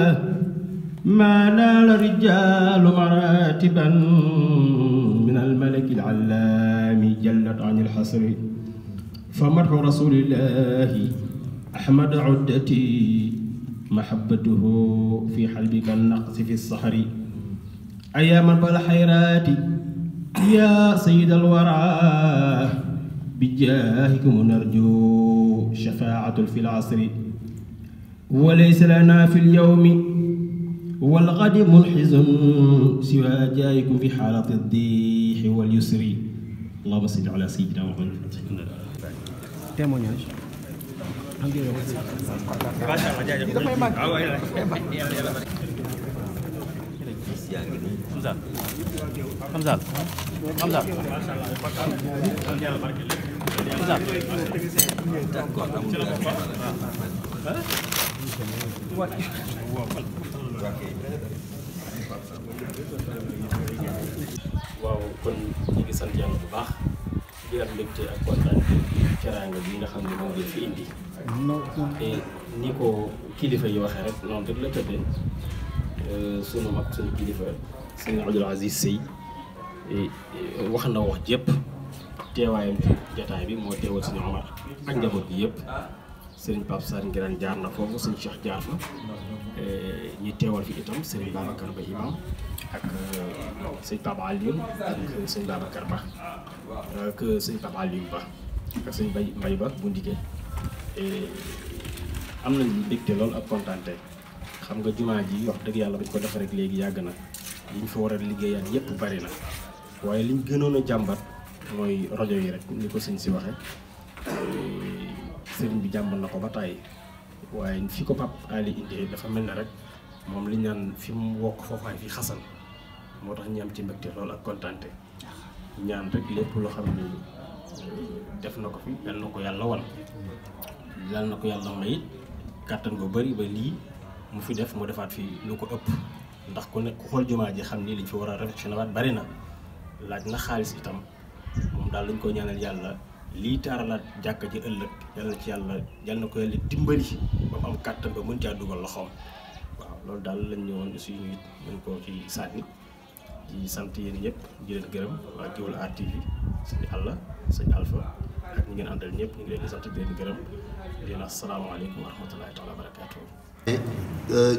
K: ما نال رجال مراتبا من الملك العلام جلت عن الحصر فمدح رسول الله أحمد عدتي محبته في حلبك النقص في الصحر أيام بالحيرات يا سيد الورى بجاهكم نرجو شفاعة في العصر وليس لنا في اليوم والغد منحز سوى جاهكم في حالة الضيح واليسر اللهم صل على سيدنا محمد
J: témoignage
K: waaw kon ñu ngi sant yàlla bu baax di am mbégte ak kontaan teraanga bi nga xam ne moom ngeen fi indi te ni ko kilifa yi waxee rek noonu rek la tëddee sunu mag sunu kilifa sëñ Abdoul Aziz Sy wax na wax jépp teewaayam ci jataay bi moo teewal sëñ Omar ak njaboot bi yëpp sëriñ Pape Sarr Ngiraan jaar na foofu sëñ Cheikh jaar fa ñi teewal fi itam sëriñ Babacar Ba imam ak sëñ Pape Alioune ak sëñ Babacar Ba ak sëñ Pape Alioune Ba ak sëñ Mbay Ba bu Ndike am nañ mbégte lool ak kontaante xam nga jumaa ji wax dëgg yàlla bañ ko defee rek léegi yàgg na liñ fa war a liggéeyaan yépp bari na waaye liñ gënoon a jàmbat mooy rajo yi rek ni ko sëñ si waxe sëriñ bi jàmbat na ko ba tàyyi waaye fi ko Pape Ali indee dafa mel ne rek moom li ñaan fi mu wokk foofaay fi xasan moo tax ñu am ci mbégte loolu ak kontaante ñaan rek lépp loo xam ni def na ko fi yal na ko yàlla wan yal na ko yàlla may kàttan gu bari ba lii mu fi def mu defaat fi lu ko ëpp ndax ku nekk ku xool jumaa ji xam ni liñ fi war a réflexionné waat bari na laaj na xaalis itam moom daal lañ koy ñaanal yàlla lii taaralaat jàkka ji ëllëg yal na ci yal na ko yàlla dimbali ba mu am kàttan ba mën caa dugal loxoom waaw loolu daal lañ ñëwoon aussi ñu it mën koo ci sànni di sant yéen ñëpp di leen gërëm waa Gueoul Art TV sëñ Alla sëñ Alpha ak ñi ngeen àndal ñëpp ñu ngi leen di sant di leen gërëm di leen asalaamaaleykum wa rahmatullahi taala wa barakaatuh.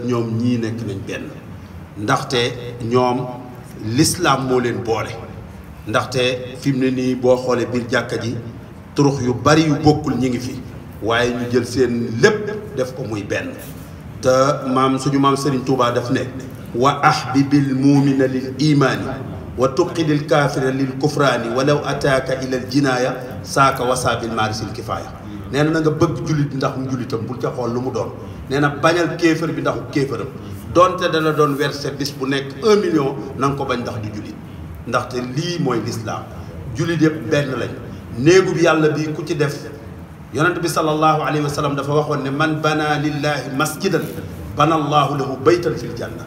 L: ñoom ñii nekk nañ benn ndaxte ñoom l'islam moo leen boole ndaxte fi mu ne nii boo xoolee biir jàkka ji turux yu bari yu bokkul ñi ngi fi waaye ñu jël seen lépp def ko muy benn te suñu maam Serigne Touba daf ne wa ahbibil muumina lil imaani wa tubqidil kaafira lil kufraani walaw ataaka ilal jinaaya saaka wasaabil maarisil kifaaya nee na nga bëgg jullit ndax mu jullitam bul ca xool lu mu doon nee na bañal kéefër bi ndaxu kéefëram donte dana doon verser bis bu nekk 1 million na nga ko bañ ndax du jullit ndaxte lii mooy lislaam jullit yëpp benn lañ néegu bi yàlla bi ku ci def yonent bi sallallahu alayhi wa sallam dafa waxoon ne man bana lillahi masjidan bana allahu lahu baytan fil janna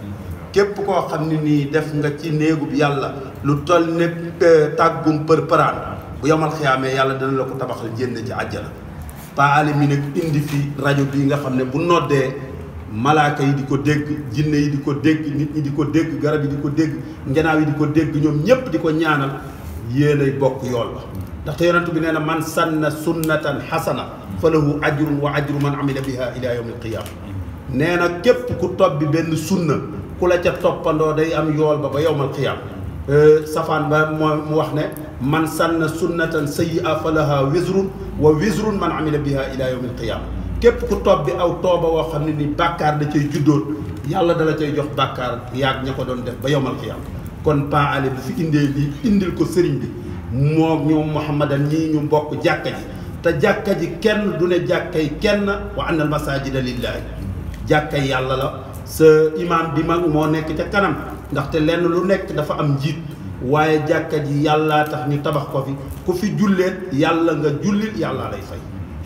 L: képp koo xam ne nii def nga ci néegu bi yàlla lu toll ne tàggum përaan bu yomal xiyaamee yàlla dana la ko tabaxal jénn ci àjjana paale mi nag indi fi rajo bii nga xam ne bu noddee malaaka yi di ko dégg jinne yi di ko dégg nit ñi di ko dégg garab yi di ko dégg ngenaaw yi di ko dégg ñoom ñépp di ko ñaanal yéenay bokk yool ba ndaxte yonent bi nee na man sanna sunnatan xasana fa lahu ajrun wa ajru man amila biha ila yawm alqiyama nee na képp ku topp bi benn sunna ku la ca toppandoo day am yool ba yawm alqiyama safaan ba mu wax ne man sanna sunnatan sayyi'a fa laha wizrun wa wizrun man amila biha ila yawm alqiyama képp ku topp bi aw tooba woo xam ne ni bàkkaar da cay juddoon yàlla dala cay jox bàkkaar yaag ña ko doon def ba yawmal qiyaama kon Pa Ale bu fi indee lii indil ko sëriñ bi moo ñoom Mouhamadan ñii ñu bokk jàkka ji te jàkka ji kenn du ne jàkkay kenn wa anna al masajida lillahi jàkkay yàlla la sa imam bi mag moo nekk ca kanam ndaxte lenn lu nekk dafa am njiit waaye jàkka ji yàllaa tax ñu tabax ko fi ku fi julleet yàlla nga jullil yàlla lay fay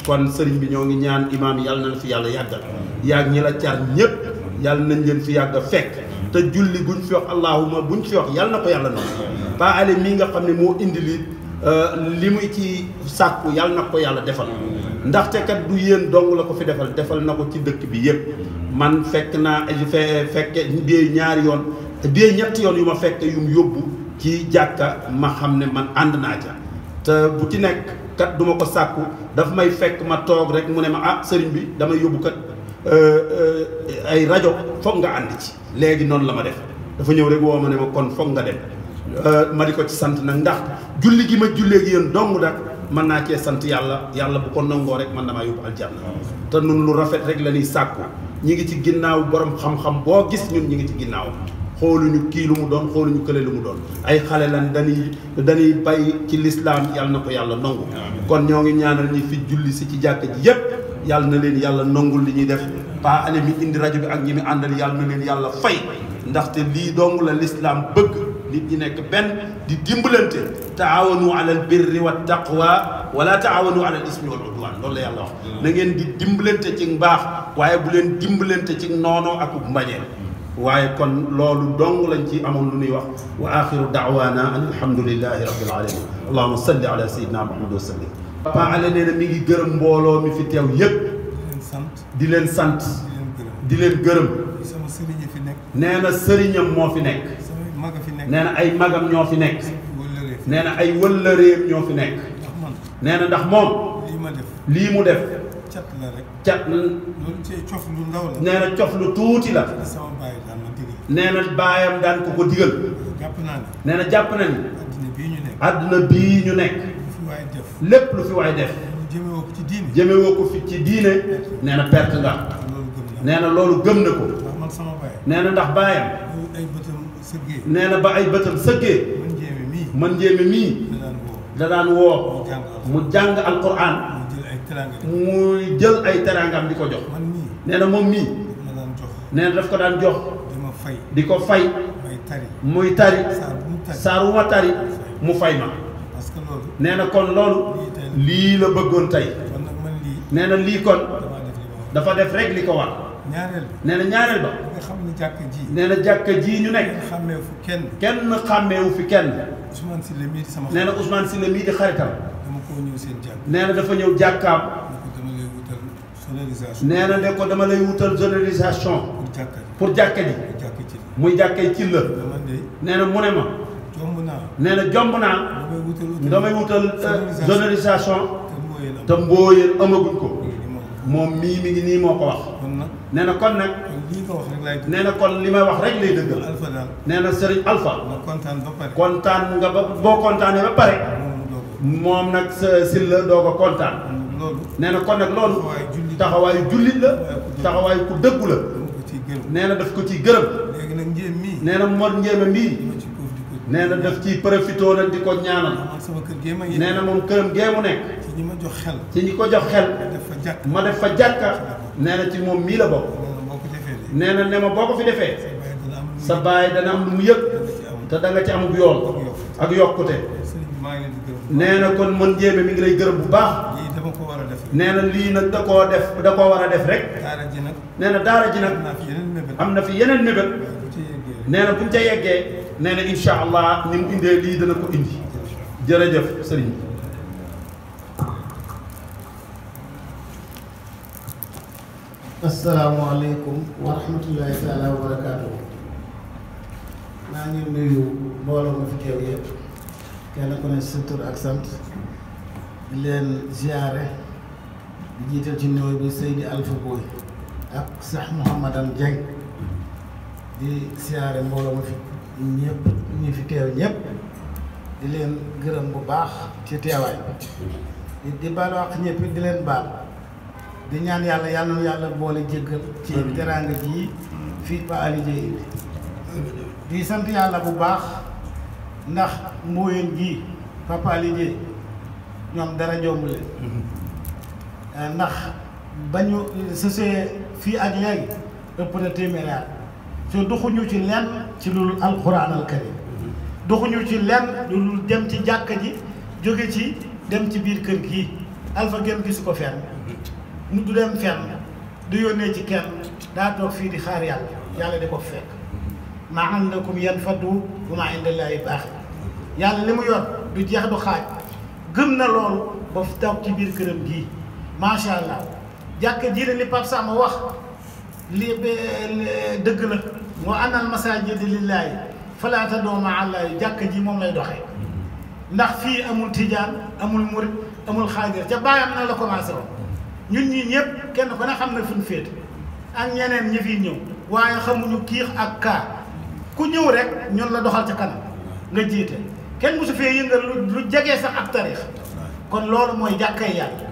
L: kon sëriñ bi ñoo ngi ñaan imaam yàlla na fi yàlla yàggal yaag ñi la car ñépp yàlla nañ leen fi yàgg fekk te julli guñ fi wax allahuma buñ fi wax yàlla na ko yàlla noonu Pa Ale mii nga xam ne moo indi li muy ci sàkku yàlla na ko yàlla defal ndaxte kat du yéen dong la ko fi defal na ko ci dëkk bi yépp man fekk naa fekke bie ñaari yoon bie ñetti yoon yu ma fekk yu mu yóbbu ci jàkka ma xam ne man ànd naa ca te bu ci nekk kat duma ko sàkku daf may fekk ma toog rek mu ne ma sëriñ bi damay yóbbu kat ay rajo foog nga ànd ci léegi noonu la ma def dafa ñëw rek woo ma ne ma kon foog nga dem ma di ko ci sant nag ndax julli gi ma jullee gi yéen dong nag mën naa cee sant yàlla bu ko nangoo rek man damaa yóbbu aljanna te nun lu rafet rek la ñuy sàkku ñi ngi ci ginnaaw borom xam-xam boo gis ñun ñi ngi ci ginnaaw xooluñu kii lu mu doon xooluñu kële lu mu doon ay xale lan dañuy bay ci lislaam yàlla na ko yàlla nangu kon ñoo ngi ñaanal ñi fi julli si ci jàkk ji yépp yàlla na leen yàlla nangul li ñuy def Pa Ale mi indi rajo bi ak ñi mi àndal yàlla na leen yàlla fay ndaxte lii dong la lislaam bëgg nit ñi nekk benn di dimbalante taawanu ala al birri wa taqwa wala taawanu ala al ismi wal udwan loolu la yàlla wax na ngeen di dimbalante ci mbaax waaye bu leen dimbalante ci noonoo ak mbañeel waaye kon loolu dong lañ ci amoon lu ñuy wax wa axiru daawaana an alhamdulillahi rabbil alamin allahumma salli ala sayyidina muhammad wa sallim Pa Ale nee na mi ngi gërëm mbooloo mi fi teew yépp di leen sant di leen gërëm nee na sëriñam moo fi nekk nee na ay magam ñoo fi nekk nee na ay wëllëreem ñoo fi nekk nee na ndax moom lii mu def cat nee na cof lu tuuti la nee na baayam daan ko digal nee na jàpp na ni àdduna bii ñu nekk lépp lu fi waay def jëmewoo ko fi ci diine nee na perte nga nee na loolu gëm na ko nee na ndax baayam nee na ba ay bëtam sëggee man njéeme mii da daan woo mu jàng alquran muy jël ay teraangam di ko jox nee na moom mii nee na daf ko daan jox
G: di ma fay
L: di ko fay
G: may tari
L: muy tari
G: saar bu mu tari
L: saar wu ma tari mu fay ma
G: parce que loolu
L: nee na kon loolu lii la bëggoon tey
G: kon nag man lii
L: nee na lii kon dafa def rek li ko war
G: ñaareel
L: nee na ñaareel ba
G: nga xam ne jàkka ji
L: nee na jàkka ji ñu nekk
G: xàmmee fu kenn
L: xàmmeewu fi kenn
G: Ousmane Sylla mii di sama
L: nee na Ousmane Sylla mii di xaritam
G: dama ko ñëw seen jàkk
L: nee na dafa ñëw jàkkaam
G: sonorisation
L: nee na ne ko dama lay wutal sonorisation pour jàkka ji muy jàkkay ci la nee na mu ne ma nee na jomb naa damay wutal sonorisation te mbooyeen amaguñ ko moom mii mi ngi nii moo ko wax nee na kon nag nee na kon li may wax rek lay dëggal nee na Serigne Alpha kontaan nga ba boo kontaanee ba pare moom nag Sylla doo ko kontaan nee na kon nag loolu taxawaayu jullit la taxawaayu ku dëggu la nee na daf ko ciy gërëm nee na Mor Njéeme mbii nee na daf ciy profité nag di ko ñaanal nee na moom këram gee mu nekk ci ñi ko jox xel ma def fa jàkka nee na ci moom mii la bokk nee na ne ma boo ko fi defee sa baay dana am lu mu yëg te da nga ci amub yoon ak yokkute nee na kon Mor Njéeme mi ngi lay gërëm bu baax nee na lii nag da koo war a def rek nee na daara ji nag am na fi yeneen mébét nee na buñ ca yeggee nee na incha allah ni mu indee lii dana ko indi jërëjëf sëriñ bi.
M: asalaamaaleykum wa rahmatullahi taala wa barakaatu. maa ngi nuyu mbooloo ma fi teew yëpp kenn ku ne sa tur ak sant di leen ziare di jiital ci néew bi Seydi Alpha Boy ak Cheikh Mouhamadan Dieng di ziare mbooloo ma fi ñëpp ñi fi teew ñëpp di leen gërëm bu baax ci teewaay di baalu ak ñëpp di leen baal di ñaan yàlla yàlla na yàlla boole jéggal ci teraanga ji fii ba Ali Dieye di sant yàlla bu baax ndax mbooyeen ji Papa Ali Dieye ñoom dara jomb leen ndax ba ñu sësee fii ak léegi ëpp na téeméeri at so doxuñu ci lenn ci lu alxuraan al karim doxuñu ci lenn lu dem ci jàkka ji jóge ci dem ci biir kër gi Alpha gën gisu ko fenn mu du dem fenn du yónnee ci kenn daa toog fii di xaar yàlla yàlla di ko fekk maa indakum yanfadu wa maa indallaahi baax yàlla li mu yor du jeex du xaaj gëm na loolu ba fi toog ci biir këram gii macha allah jàkka ji li Pape Samba wax li dëgg la wa anna al masaajida lillaahi falaa tad'uu ma'a llaahi jàkka ji moom lay doxee ndax fii amul tijaan amul murit amul xaadir ca baayam na la commencé woon ñun ñii ñëpp kenn ku ne xam na fu ñu féete ak ñeneen ñi fi ñëw waaye xamuñu kiix ak kaa ku ñëw rek ñun la doxal ca kanam nga jiite kenn mosu fee yëngal lu jegee sax ak tarix kon loolu mooy jàkkay yàlla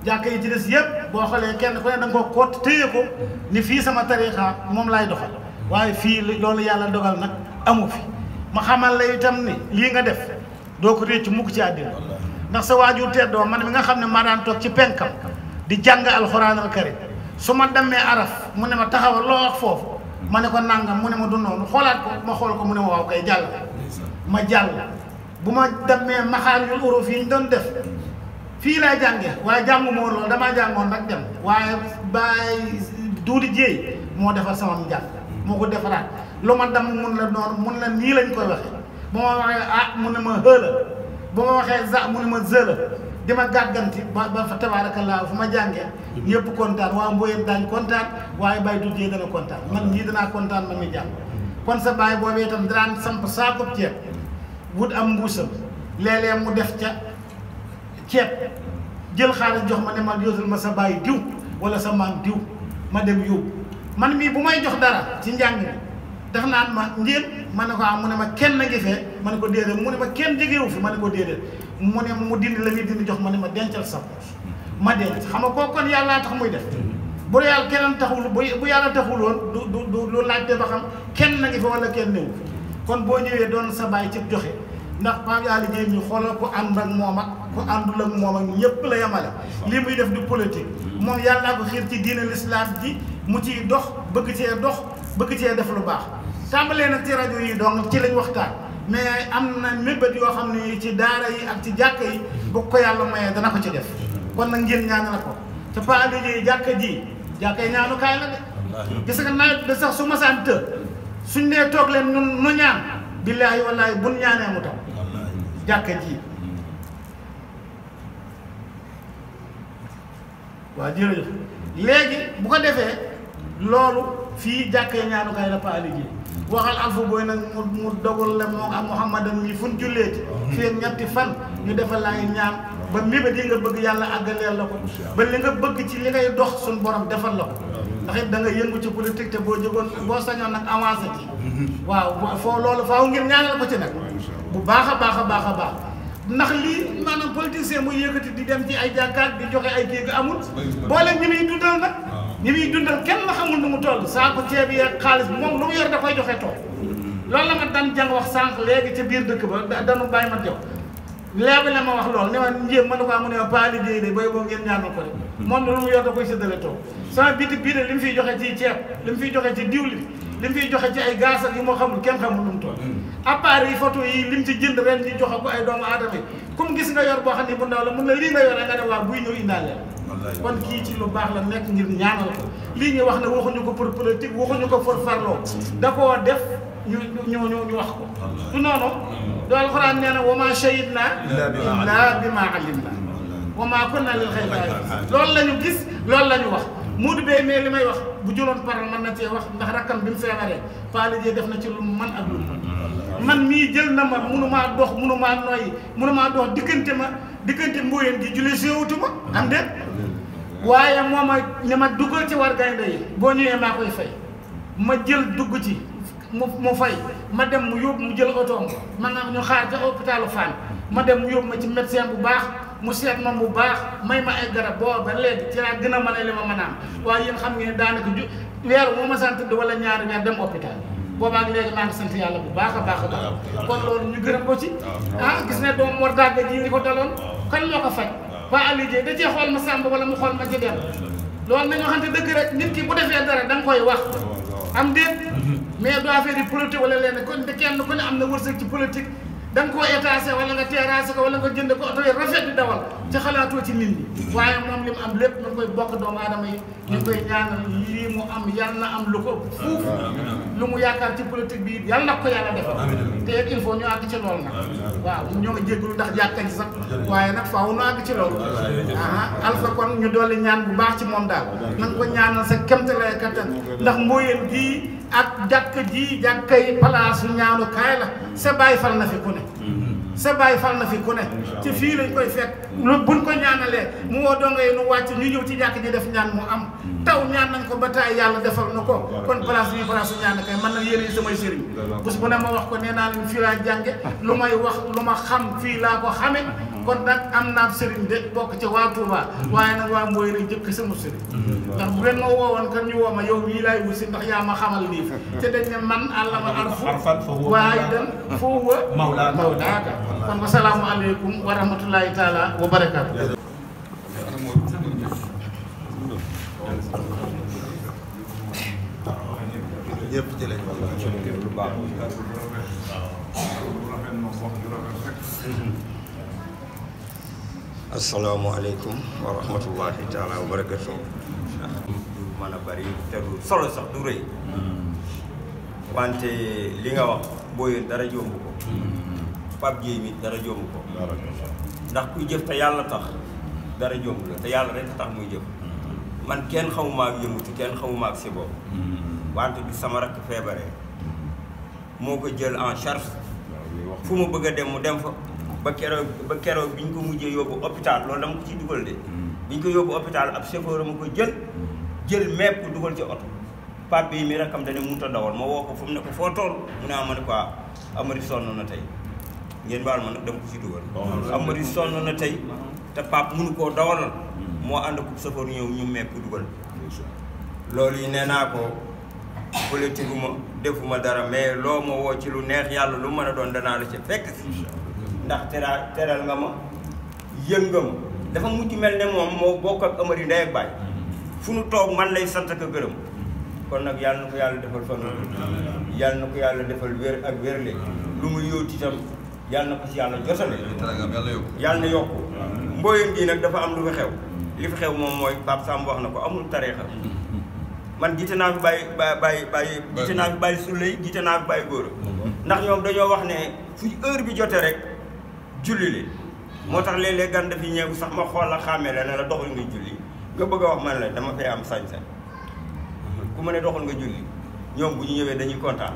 M: jàkka yi ci des yëpp boo xoolee kenn ku ne da nga ko koot téye ko ni fii sama tarixa moom laay doxal waaye fii loolu yàlla dogal nag amu fi ma xamal la itam ni lii nga def doo ko réccu mukk ci àddina ndax sa waajur teddoo man mi nga xam ne maa daan toog ci penkam di jàng alxuraan al karim su ma demee araf mu ne ma taxawal loo wax foofu ma ne ko nangam mu ne ma du noonu xoolaat ko ma xool ko mu ne ma waaw kay jàll ma jàll bu ma demee maxaarijul huruf yi ñu doon def fii laay jàngee waaye jàngu moo loolu damaa jàngoon rek dem waaye Baye Doudou Dieye moo defar sama njàng moo ko defaraat lu ma dem mun la noonu mun la nii lañ koy waxee bu ma waxee ah mu ne ma hëla bu ma waxee za mu ne ma zëla di ma gàgganti ba fa tabaarakallaa fu ma jàngee ñëpp kontaan waa Mboyeen daañu kontaan waaye Baye Doudou Dieye dana kontaan man ñii danaa kontaan man mi jàng kon sa baay boobee itam daan samp saakub ceeb wut am mbuusam léeg-léeg mu def ca ceeb jël xaalis jox ma ne ma yóotal ma sa baay diw wala sa maam diw ma dem yóbbu man mii bu may jox dara ci njàng mi def naan ma njéen ma ne ko mu ne ma kenn ngi fee ma ne ko déedéet mu ne ma kenn jegewu fi ma ne ko déedéet mu ne mu dindi la muy dindi jox ma ne ma dencal sa poche ma denc xam nga kooku kon yàlla tax muy def bu yàlla keneen taxul bu yàlla taxul woon du lu laajte ba xam kenn na ngi fi wala kenn néew kon boo ñëwee doon sa baay ci joxe ndax Pape Aly Dieye ñu xoolal ko ànd ak moom ak ku àndul ak moom ak ñëpp la yemale lii muy def di politique moom yàlla ko xiir ci diine l'islam ji mu ciy dox bëgg cee def lu baax tàmbalee nag ci rajo yi donc ci lañ waxtaan mais am na mébét yoo xam ne ci daara yi ak ci jàkka yi bu ko yàlla mayee dana ko ci def kon nag ngeen ñaanal ko te pas liggéey jàkka yi ñaanukaay la de gis nga nawet bi sax su masaan të suñ nee toog leen nu ñaan billaahi wallaahi buñ ñaanee mu taw jàkka ji waaw jërëjëf léegi bu ko defee loolu fii jàkkee ñaanukaay la pas liggéey waxal alfa booy nag mu dogal la moo am Muhammadan mi fu ñu julleeti fii ñetti fan ñu defal laa ngi ñaan ba mébét yi nga bëgg yàlla àggaleel la ko ba li nga bëgg ci li ngay dox suñu borom defal la ko ndax it da nga yëngu ci politique te boo jógoon boo sañoon nag avancé ci waaw foo loolu faaw ngir ñaanal ko ci nag bu baax a baax a baax a baax ndax lii maanaam politicien muy yëkkati di dem ci ay jàkkaat di joxe ay kii amul boole ñi muy dundal nag ñi muy dundal kenn xamul nu mu toll saako ceeb yi ak xaalis bi moom lu mu yor da koy joxe tool loolu la ma daan jàng wax sànq léegi ca biir dëkk ba danu bàyyi ma jox léegi la ma wax loolu ne ma njéem ma ne ko amu ne ma pas liggéey de bay boo ngeen ñaanal ko rek moom lu mu yor da koy séddale tool sama bitik bii de li mu fiy joxe ci ceeb li mu fiy joxe ci diwlin li mu fiy joxe ci ay gaz ak yi moo xamul kenn xamul lu mu toll appareil yi photo yi li mu ci jënd ren di joxe ko ay doomu aadama yi comme gis nga yor boo xam ne bu ndaw la mun na lii nga yor nga ne waa buy ñëw indaale kon kii ci lu baax la nekk ngir ñaanal ko lii ñu wax ne waxuñu ko pour politique waxuñu ko pour farloo da koo def ñu wax ko du noonu do alxuraan nee na wa maa shahidnaa illaa bimaa alimnaa wa maa kunnaa lil ghaybi haafiziin loolu la ñu gis loolu la ñu wax Modou Bey mais li may wax bu jëloon parole mën na cee wax ndax rakkam bi mu feebaree Paalidé def na ci lu man ak lu man mii jël na ma munumaa dox munumaa noyyi munumaa dox diggante mbóoyeen gi julli séewutu ma am déet waaye moo ma ne ma duggal ci war gaynde yi boo ñëwee maa koy fay ma jël dugg ci mu fay ma dem mu yóbbu mu jël otoom ma nga ñu xaar ca hôpitalu Fann ma dem mu yóbbu ma ci médecin bu baax mu seet ma bu baax may ma ay garab booba léegi ci laa gën a mën a li ma mën a am waaye yéen xam ngeen daanaka weer moo ma sant wala ñaari weer dem hôpital boobaag léegi maa ngi sant yàlla bu baax a baax a baax kon loolu ñu gërëm ko ci gis ne doom Mor Dagga ji li ko daloon kan moo ko faj waa Alidé da cee xool ma Samba wala mu xool ma ci dem loolu nañoo xamante dëgg rek nit ki bu defee dara da nga koy wax am déet mais du affaire yi politique wala leen kon de kenn ku ne am na wërsëg ci politique da nga koo étassé wala nga terrassé ko wala nga jënd ko oto yi rafet di dawal ci xalaatoo ci nit ñi waaye moom li mu am lépp ñu koy bokk doomu aadama yi ñu koy ñaanal lii mu am yàlla na am lu ko fuuf lu mu yaakaar ci politique bi yàlla na ko yàlla defal te il faut ñu àgg ci loolu nag waaw ñoo ngi jégalu ndax jàkka ci sax waaye nag faaw ñu àgg ci loolu Alpha kon ñu dolli ñaan bu baax ci moom daal na nga ko ñaanal sa kéemtalaay kattan ndax mbooyeen gii ak jàkka ji jàkkay palaasu ñaanu kaay la sa bàyyi fal na fi ku ne sa bàyyi fal na fi ku ne ci fii lañ koy fekk lu buñ ko ñaanalee mu woo donga yi nu wàcc ñu ñëw ci jàkk ji def ñaan mu am taw ñaan nañ ko ba taay yàlla defal na ko kon place bi place su ñaan kay man nag yéen samay sëriñ bés bu ne ma wax ko nee naa leen fii laa jànge lu may wax lu ma xam fii laa ko xame kon nag am naa sëriñ de bokk ci waa Touba waaye nag waa Mboye rek jëkk sama sëriñ ndax bu ngeen ma woowoon kan ñu woo ma yow mii laay wusi ndax yaa ma xamal lii te dañ ne man àllama arfu waaye dan foofu wa mawlaaka kon wasalaamu aleykum wa rahmatullahi taala wa barakaatu
L: ñëpp jëlee lu baax
N: asalaamaaleykum wa rahmatullahi taala wa barakatu ndax du mën a bari te du solo sax du rëy wante li nga wax booyeen dara jomb ko Pape Dieye mi dara jomb ko ndax kuy jëf te yàlla tax dara jomb la te yàlla rek tax muy jëf man kenn xamuma ak yëngutu kenn xamuma ak si bopp wante bi sama rakk feebaree moo ko jël en charge fu mu bëgg a dem mu dem fa ba keroog bi ñu ko mujjee yóbbu hôpital loolu dama ko ciy dugal de bi ñu ko yóbbu hôpital ab chauffeur ma ko jël mepp dugal ci oto Pape bi mi rakkam dane mënut a dawal ma woo ko fu mu ne ko foo toll mu ne ma ne ko Amari sonn na tey ngeen baal ma nag dama ko ci dugal Amari sonn na tey te Pape mënu koo dawalal moo ànd ko chauffeur ñëw ñu mepp dugal loolu yi nee naa ko politique ma defuma dara mais loo ma woo ci lu neex yàlla lu mën a doon danaa la ci fekk si ndax teral nga ma yëngam dafa mujj mel ne moom moo bokk ak Amari ndey ak baay fu nu toog man lay sant ak gërëm kon nag yàlla na ko yàlla defal fan yàlla na ko yàlla defal wér ak wérle lu muy yóoti itam yàlla na ko si yàlla jotale yàlla na yokku mbooyeen gi nag dafa am lu fi xew li fi xew moom mooy Pape Samb wax na ko amul tariixa man jiite naa fi bàyyi jiite naa fi bàyyi sulley jiite naa fi bàyyi góor ndax ñoom dañoo wax ne fu heure bi jote rek julli li moo tax léeg-léeg gan dafi ñëw sax ma xool la xàmmee la ne la doxul nga julli nga bëgg a wax man la dama fay am sañ-sañ ku ma ne doxul nga julli ñoom bu ñu ñëwee dañuy kontaan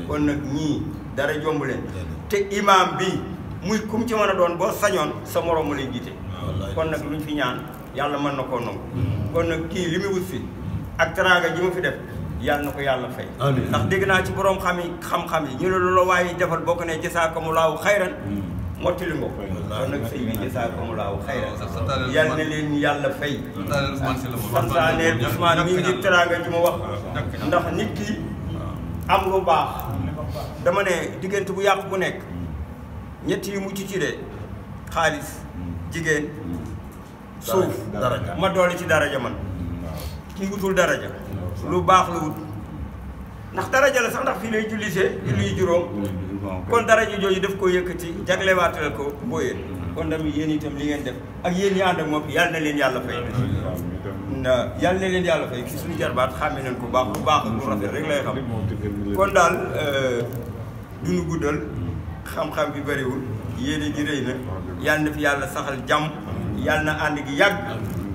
N: kon nag ñii dara jomb leen te imaam bi muy kum ci mën a doon boo sañoon sa morom mu lay jiite kon nag luñ fi ñaan yàlla mën na koo nangu kon nag kii li mu wut fi ak teraanga ji ma fi def yàlla na ko yàlla fay ndax dégg naa ci borom xam-xam yi ñu ne lu la waaye defal bokk ne jazaakumullaahu xayran mottali nga ko kon nag sëñ bi jazaakumullaahu xayran yàlla na leen yàlla fay santaaneel Ousmane mii ngir teraanga ji ma wax ndax nit ki am lu baax dama ne diggante bu yàqu bu nekk ñett yi mucc ci de xaalis jigéen suuf ma doole ci daraja man kii wutul daraja lu baax la wut ndax daraja la sax ndax fii lay jullisee julli juróom kon daraja jooju daf ko yëkkati jaglewaatal ko mbooyeen kon tamit yéen itam li ngeen def ak yéen ñi ànd ak moom yàlla na leen yàlla fay yàlla na leen yàlla fay ki suñu jarbaat xàmme nañ ko baax lu baax ak lu rafet rek lay xam kon daal duñu guddal xam-xam bi bëriwul yéene ji rëy na yàlla na fi yàlla saxal jàmm yàlla na ànd gi yàgg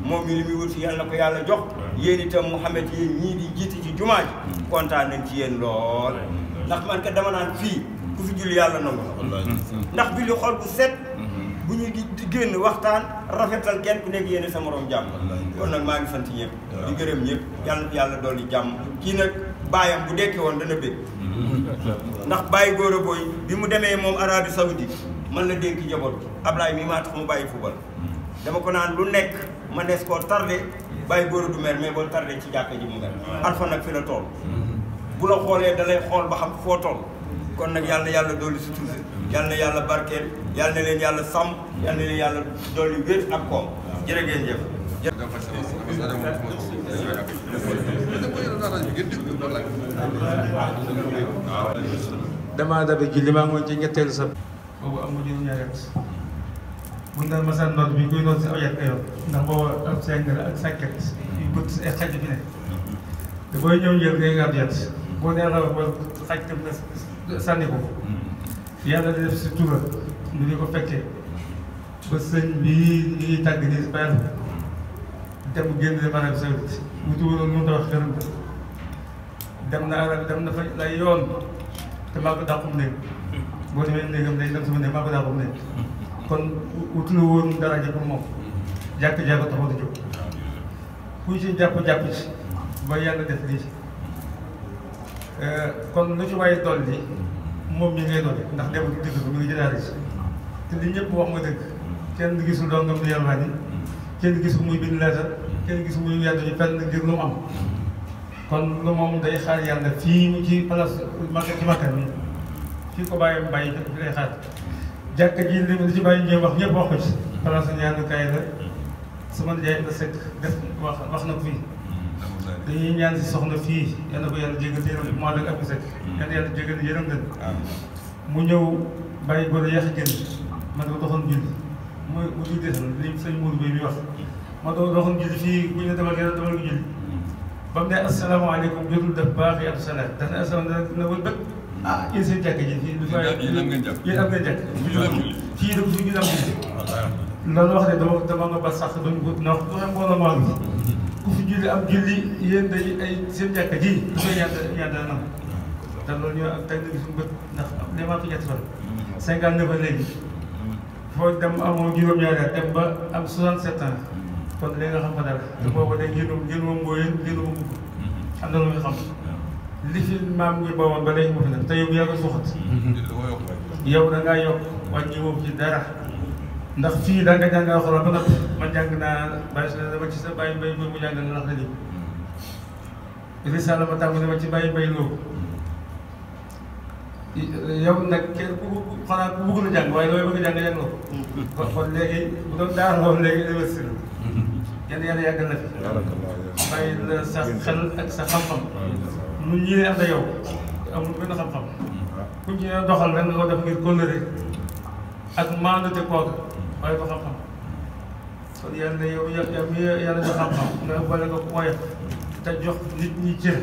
N: moom mi li muy wuti yàlla na ko yàlla jox yéen itam Mouhamed yéen ñii di jiite ci jumaa ji kontaan nañ ci yéen lool ndax man kat dama naan fii ku fi julli yàlla nangu ndax julli xol bu set bu ñuy génn waxtaan rafetal kenn ku nekk yéene sa morom jàmm kon nag maa ngi sant ñëpp di gërëm ñëpp yàlla yàlla dolli jàmm kii nag baayam bu dekkee woon dana bég ndax bàyyi góor a booy bi mu demee moom Arabie Saoudite man la dénk njaboot Ablaye mi maa tax mu bàyyi football dama ko naan lu nekk ma nees koo tardé bàyyi góor du mer mais boo tardé ci jàkka ji mu mer Alpha nag fi la tool bu la xoolee da lay xool ba xam foo toll kon nag yàlla na yàlla dolli sutura yàlla na yàlla barkeel yàlla na leen yàlla sàmm yàlla na leen yàlla dolli wér ak koom jërë ngeen jëf.
O: damaa dabe julli maa ngoon ci ñetteelu sa boobu am nga juróom-ñaari at mun na masaan noot bi koy noot si aw yat ka yoon ndax boobu ab seng la ak sàkket yu bët ay xaj fi ne da booy ñëw njël ngay ngaat yat boo nee raw ba xaj tam nga sànni ko yàlla di def si tura ñu di ko fekkee ba sëñ bii ñuy tàgg nii si bayal dem génn Arabie Saoudite wutu woon mënut a wax xëram dem na arab dem na fa lay yoon te maa ko dàqum néeg boo demee néegam day dem sama néeg maa ko dàqum néeg kon wutu la woon daraja pour moom jàkk-jàkk ko taxaw di jóg kuy ci jàpp-jàpp ci ba yàlla def lii kon lu ci waaye dolli moom mi ngay dolli ndax dem du dëgg mu ngi jëlaat si te li ñëpp wax ma dëgg kenn gisul dongam di yàlla ni kenn gisul muy bind leetar kenn gisul muy yàlla ñu fenn ngir lu mu am kon lu moom day xaar yàlla fii mu ci place Makka ci Makka bi fii ko bàyyi bàyyi fi lay xaar jàkka ji li ci bàyyi ñëw wax ñëpp wax ko ci place ñaanukaay la sama jaay la sekk def wax na ko fii dañuy ñaan si soxna fii yàlla ko yàlla jégal yërëm moo dëgg ak sekk yàlla yàlla jégal yërëm leen mu ñëw bàyyi góor yàq jën man ko doxoon julli mu julli li sëñ Mourou Bay bi wax ma doxoon julli fii bu ñu demal yàlla demal ko julli ba mu ne asalaamaaleykum jotul def baax yi ab salaat daf ne asalaamaaleykum na wër bëgg ah yéen seen jàkk ji fii du fa yéen am ngeen jàkk fii da ko fi ñu am loolu wax ne dama nga ba sax duñ ko ndax du xam mbooloo maa ngi ku fi julli am julli yéen day ay seen jàkk ji du koy ñaata nam te loolu ñoo ak tey ngi suñu bët ndax ne maa fi ñetti fan 59 ba léegi foo dem amoo juróom-ñaari at dem ba am 67 ans kon léegi nga xam fa dara te boobu day génn moom mbooyeen génn moom bugg am na lu muy xam li fi maam ngi boowoon ba léegi mu fi nag te yow yaa ko suuxat yow da ngaa yokk wàññi woo ci dara ndax fii da nga jàng alxuraan ba noppi ma jàng naa bàyyi si dama ci sa bàyyi mbay mu jàng na ndax la nii risala ma tàmm dama ci bàyyi mbay loo yow nag kenn ku xanaa ku bëgg na jàng waaye looy bëgg a jàng jàng ko kon léegi bu doon daara woon léegi université la yàlla yàggal na fi bàyyi la sa xel ak sa xam-xam ñun ñii ne am na yow amul benn xam-xam ku ci doxal rek nga ko def ngir kóllëre ak maandute kooka waaye ko xam-xam kon yàlla yow yàlla jox xam-xam nga boole ko woyof te jox nit ñi cër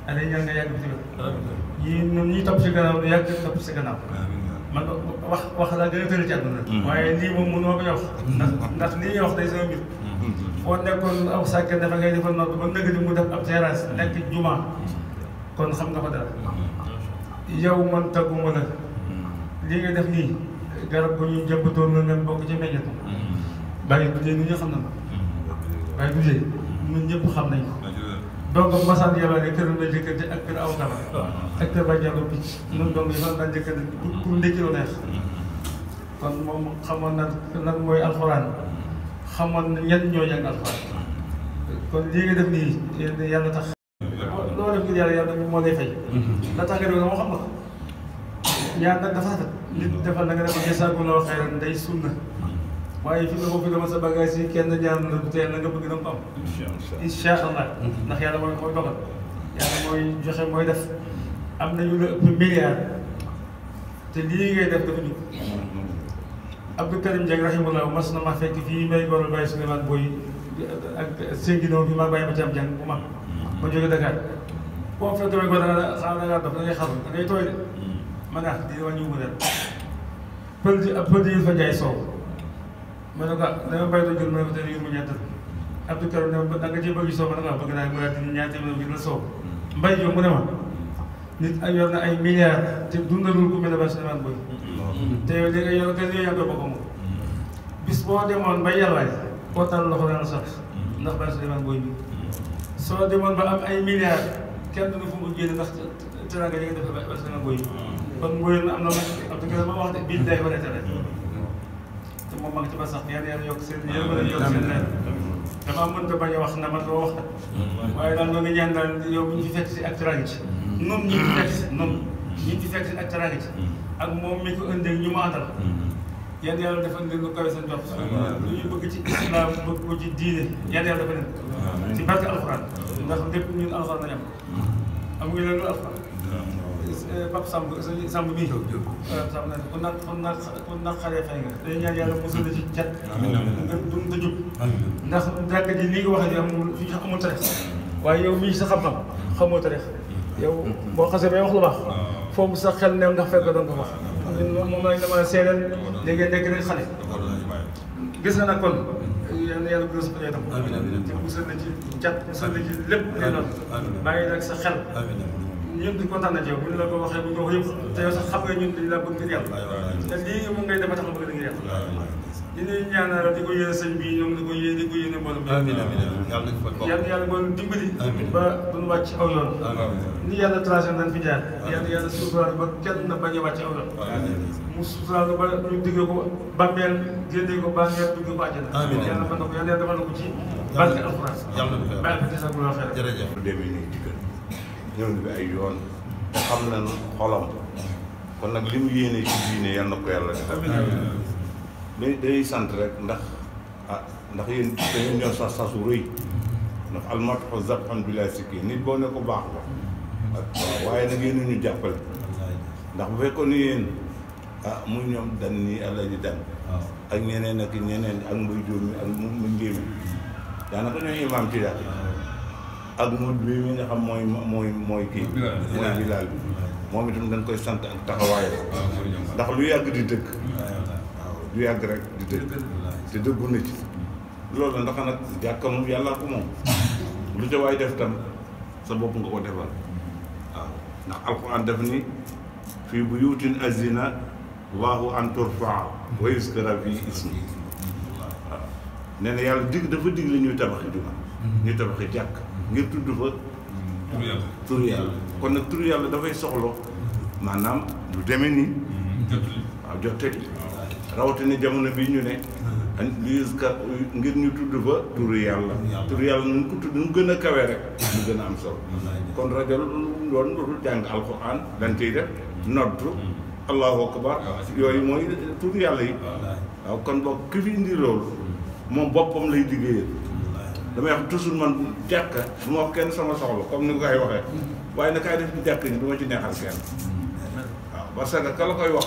O: allez ñaan nga yàgg ci ñi topp si gannaaw yàgg topp si gannaaw man wax laa gën a tëri ci àdduna waaye lii moom mënoo ko wax ndax lii ñuy wax day sama mbir foo nekkoon aw sàkket dafa ngay defal noonu ba nëgg di mu def ab terrasse nekk juma kon xam nga fa dara yow man tagguma la lii nga def nii garab bu ñu jëmbatoon la ngeen bokk ci meññetu bàyyi bu dee nit ñi xam na ma bàyyi bu dee ñun ñëpp xam nañ ko donc masaan yàlla ne kër la jëkkante ak kër aw kala ak kër ba jàllo picc ñun donc yi fan daan jëkkante pour ndékki lu neex kon moom xamoon na lan mooy alxuraan xamoon na ñenn ñoo jàng alxuraan kon lii nga def nii yàlla tax loo def ngir yàlla moo lay fay la tax nga def moo xam na ko ñaan nag dafa rafet nit defal na nga def jazaakumullaahu xayran day sunna waaye fi nga ko fi dama sa bagage yi kenn ñaan na du teel na nga bëgg na mu am incha allah ndax yàlla mooy dogal yàlla mooy joxe mooy def am nañu la ëpp milliard te lii ngay def dafa ñu Abdou Karim Dieng rahimahullah mas na ma fekk fii may goral bàyyi Souleymane Boy ak Sénginoo bi ma bàyyi ma ci am jàng bu ma jóge Dakar boo fekk may goral da ngaa def da ngay xaru da ngay tooy de ma nga di wàññi mu dem pël di fa jaay soow ma ne ko dama béy doon jël ma ne ko tey yu mu ñett Abdou Karim ne da nga ci bëgg soow ma ne ko bëgg naa mu daal di ñaata ma la soow mbay jo mu ne ma nit ay yor na ay milliards te dundalul ku mel ne ba Souleymane Boy te yow léegi yow te yow yaa ngi ko moom bis boo demoon ba yàllaay koo taal loxo dana sax ndax ba Souleymane Boy bi soo demoon ba am ay milliards kenn du fu mu génne ndax teranga yi nga def ba Souleymane Boy kon Boy na am na Abdou Karim ba wax de bii day war a tere te moom ma ngi ci ba sax yàlla yokk seen yàlla yokk seen leer damaa mënta bañ a wax na man doo wax waaye daal ma ngi ñaan daal yow mi ñu fi fekk si ak teranga ci noonu ñi fi fekk si noonu ñi fi fekk si ak teranga ci ak moom mi ko ëndee ñu ma àndal yan yàlla defal leen lu kawe seen jot lu ñu bëgg ci islam bëgg ko ci diine yan yàlla defal leen ci barke alxuraan ndax lépp ñun alxuraan lañ am amuñu leen lu alxuraan Pape Samb Samb mii Samb na ku naqaree fay nga dañu ñaan yàlla mosul la ci cat nga dund da jub ndax jàkk ji lii nga waxee amul fi amul tarix waaye yow mii sa xam-xam xamoo tarix yow boo xasee bay wax lu baax foofu sa xel ne nga fekk doon ko wax moom lañ dama seedeel léegi nekk nañ xale gis nga nag kon yal na yàlla gën a suqalee tam te musal na ci cat musal na ci lépp lay doon bàyyi nag sa xel ñun di kontaan na ci yow bu ñu la ko waxee bu ñu ko wax yëpp te yow sax xam nga ñun dañu la bëgg ngir yàlla te lii mu ngay def ba tax bëgg ngir yàlla di ñuy ñaanal di ko yéene sëñ bi ñoom di ko yéene mbooloo bi yàlla mbooloo dimbali ba duñu wàcc aw yoon ni yàlla tracé nañ fi jaar yàlla suturaal ba kenn na bañ a wàcc aw yoon mu suturaal ba ñu diggee ko bàmmeel génnee ko bàmmeel duggee ko àjjana yàlla mën na ko yàlla defal na ko ci barke alxuraan bàyyi ko ci sa bu waxee
P: jërëjëf demee nii dikkal ñëw na bi ay yoon te xam nañu xolam kon nag li mu yéene ci diine yal na ko yàlla defal day sant rek ndax ndax yéen dañu ñëw sasu rëy ndax almatxu zabxan bi laa sikki nit boo ne ko baax la waaw waaye nag yéen ñu jàppale ndax bu fekkoon ni yéen muy ñoom dan nii àlla ji dan ak ñeneen ak ñeneen ak mbuy jóomi ak mu njéemi daanaka ñooy imaam ci daal ak mut bi mi nga xam mooy kii mooy bilaal bi moom itam dañ koy sant ak taxawaayam ndax lu yàgg di dëkk du yàgg rek di dëgg te dëggu na ci loolu la ndax nag jàkka moom yàllaa ko moom lu ca waay def tam sa bopp nga ko defal waaw ndax alquran def ni fii buyuutin azina Allahu an turfaa wa yuskara fii ismi waaw nee na yàlla dafa dig la ñuy tabaxi juma ñuy tabaxi jàkk ngir tudd fa tur yàlla kon nag tur yàlla dafay soxlo maanaam lu demee nii waaw jottali rawatina jamono bii ñu ne liuska ngir ñu tudd fa turu yàlla turu yàlla nu ko tudd nu gën a kawee rek mu gën a am solo kon rajo loolu loolu jàng alquran dañ ciy def noddu allahu akbar yooyu mooy turu yàlla yi waaw kon boog ki fi indi loolu moom boppam lay liggéeyal damay wax toujours man jàkka du ma wax kenn sama soxla comme ni nga koy waxee waaye nag kaay def ci jàkk ni du ma ci neexal kenn waaw parce que ka la koy wax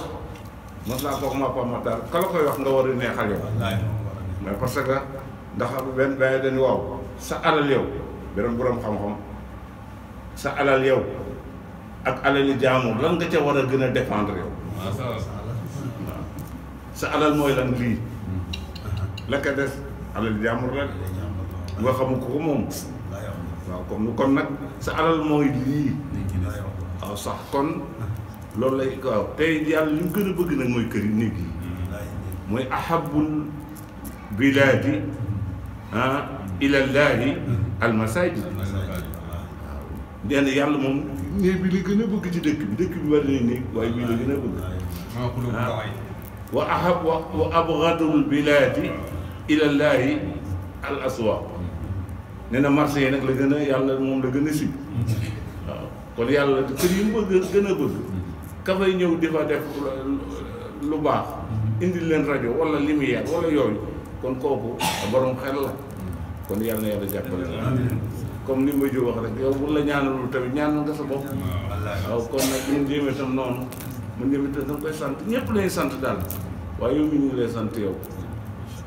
P: mos naa kooku ma pamatar ka la koy wax nga war a neexal yow mais parce que ndax benn bay dañu waaw sa alal yow beneen borom xam-xam sa alal yow ak alali jaamu lan nga ca war a gën a défendre yow waaw sa alal mooy lan lii la ka des alali jaamur la nga xamu ko moom waaw kon nag sa alal mooy lii waaw sax kon loolu lay waaw tey yàlla li mu gën a bëgg nag mooy kër yi néeg yi mooy ahabul bilaadi ilallaahi almasajid waaw nee na yàlla moom néeg bi la gën a bëgg ci dëkk bi war nañ néeg waaye bii la gën a bëgg wa abgadul bilaadi ilallaahi al aswaq nee na marché yi nag la gën a yàlla moom la gën a sib waaw kon yàlla kër yi mu bëgg gën a bëgg ka fay ñëw di fa def lu baax indi leen rajo wala lumière wala yooyu kon kooku borom xel la kon yàlla na yàlla jàppale comme li ma jo wax rek yow bu la ñaanalul tamit ñaanal nga sa bopp waaw kon nag ñun jéeme tam noonu mun jéeme tam danga koy sant ñëpp lay sant daal waaye yow mi ñu ngi lay sant yow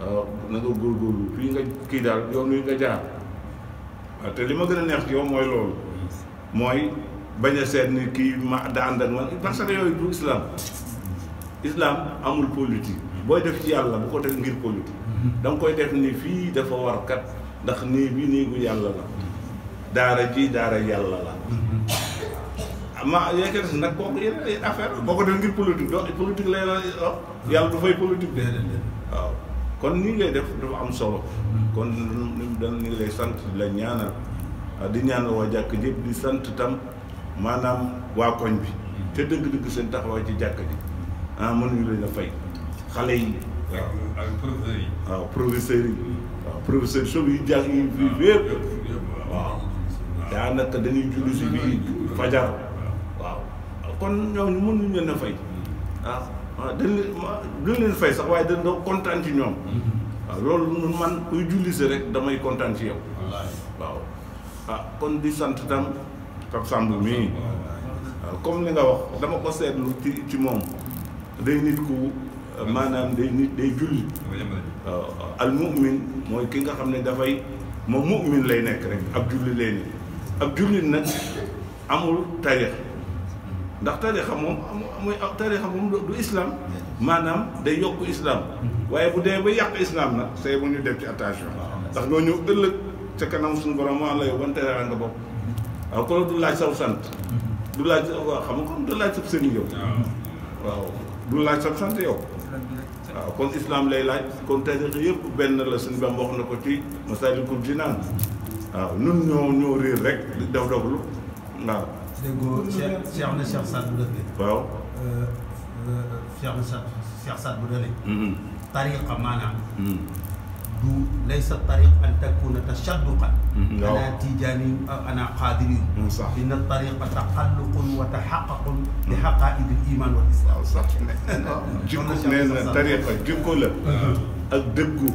P: waaw na nga góorgóorlu fii nga kii daal yow nuy nga jaar waaw te li ma gën a neex ci yow mooy loolu mooy bañ a seet ni kii ma da ànd ak man parce que yooyu du islam amul politique booy def ci yàlla bu ko def ngir politique da nga koy def ni fii dafa war kat ndax nii bi néegu yàlla la daara ji daara yàlla la ma yeeke des nag kooku yeneen affaire boo ko def ngir politique do politique lay la yàlla du fay politique de waaw kon nii ngay def dafa am solo kon dañ ni lay sant di la ñaanal di ñaanal waa jàkk jëpp di sant tam maanaam waa koñ bi te dëgg-dëgg seen taxawaay ci jàkk ji mënuñu leen a fay xale yi waaw professeurs yi waaw professeurs sob yi jàng yi fii yëpp waaw daanaka dañuy julli si bii fajar waaw kon ñoom mënuñu leen a fay dañ leen fay sax waaye dañ doo kontaan ci ñoom waaw loolu man kuy julli si rek damay kontaan ci yow waaw kon di sant tam Pape Samb mii waaw comme li nga wax dama ko seetlu ci moom day nit ku maanaam day julli waaw al mu'min mooy ki nga xam ne dafay moom mu'min lay nekk rek ab julli lay ne ab julli nag amul tarix ndax tarixa moom du islam maanaam day yokk islam waaye bu dee ba yàq islam nag say bu ñu def ci attention ndax ñoo ñëw ëllëg ca kanam suñu borom moo la yow ban tarixa nga bokk waaw kon du laaj saw sant du laaj waaw xam nga comme du laaj sab sëriñ yow waaw du laaj sab sant yow waaw kon islam lay laaj kon tarixa yëpp benn la suñu Bamba wax na ko ci Masaalikul Jinaan waaw nun ñoo réer rek di def doglu waaw
Q: déggoo Cheikh na Cheikh Saad bu dëgg
P: waaw
Q: Cheikh Saad bu dëgg tariqa maanaam du laysa tariq an takuna tashadduqan ana tijaani ana qaadirin inna tariqa taqalluqun wa taxaqaqun li xaqaa'id al iman wal islam
P: sax jikko nee na tariqa jikko la ak dëggu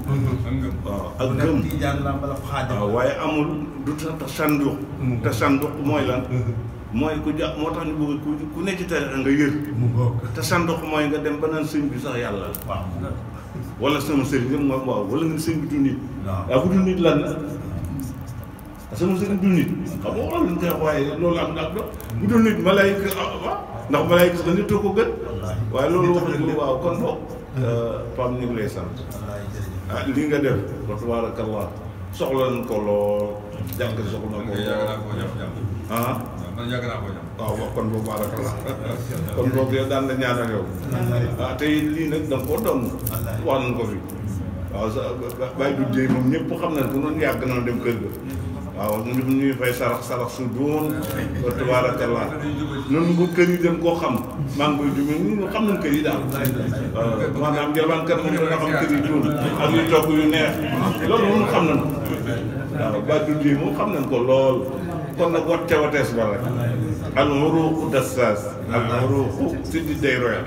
P: waaw ak gëm
Q: tijaan la bala xaadir
P: waaw waaye amul du tasanduq tasanduq mooy lan mooy ku ja moo tax ñu bëgg ku nekk ci tariqa nga yër tasanduq mooy nga dem ba naan sëñ bi sax yàlla la wala sama sëriñ yëpp mooy waaw wala nga sëriñ bi du nit waaw bu du nit lan la sama sëriñ du nit xam nga wala ñu koy wax waaye loolu am na ak do bu dul nit malaayika waaw ndax malaayika sax nit ko gën waaye loolu wax nañ waaw kon boog Pam ñu ngi lay sant lii nga def wa tabaarakallah soxla nañ ko lool jàng soxla na ko lool waaw kon boobu baarakallah kon boobu yow daan la ñaanal yow tey lii nag da nga koo doon wax nañ ko fi waaw sa bàyyi du jéy moom ñëpp xam nañ ko noonu yàgg na dem kër ga waaw ñuy fay sarax su doon wa tabaarakallah noonu bu kër yi dem koo xam maa ngi koy jumee ñu xam nañ kër yi daal maanaam jalbaan kër moom dana xam kër yi doon ak yu togg yu neex loolu moom xam nañ ko waaw bàyyi du jéy moom xam nañ ko lool kon nag wat ca watees ba rek al muruuqu dassaas al muruuqu siddi day roya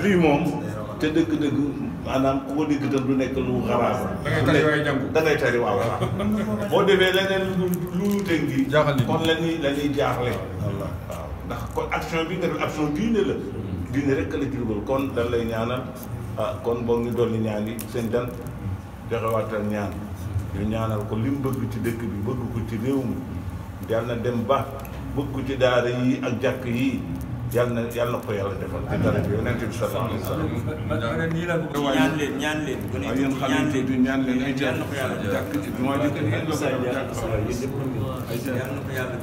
P: lii moom te dëgg-dëgg maanaam ku ko dégg itam du nekk lu xaraam.
E: da ngay tari waaye jàngu.
P: da ngay tari waaw boo defee leneen lu teg gi. jaaxal nit kon la ñuy jaaxle. waaw ndax kon action bi nga def action diine la. diine rek la jubal kon dañ lay ñaanal kon boo ngi dolli ñaan yi seen dan joxewaatal ñaan ñu ñaanal ko li mu bëgg ci dëkk bi bëgg ko ci réew mi yàlla na dem ba bëgg ko ci daara yi ak jàkk yi yàlla na ko yàlla defal ci dara bi yonent bi sallallahu alayhi wa sallam
N: ñaan leen
P: yéen xale yi ñaan leen ay jàkk jàkk ci moo jëkk ngeen ko jàkk
N: yàlla na ko yàlla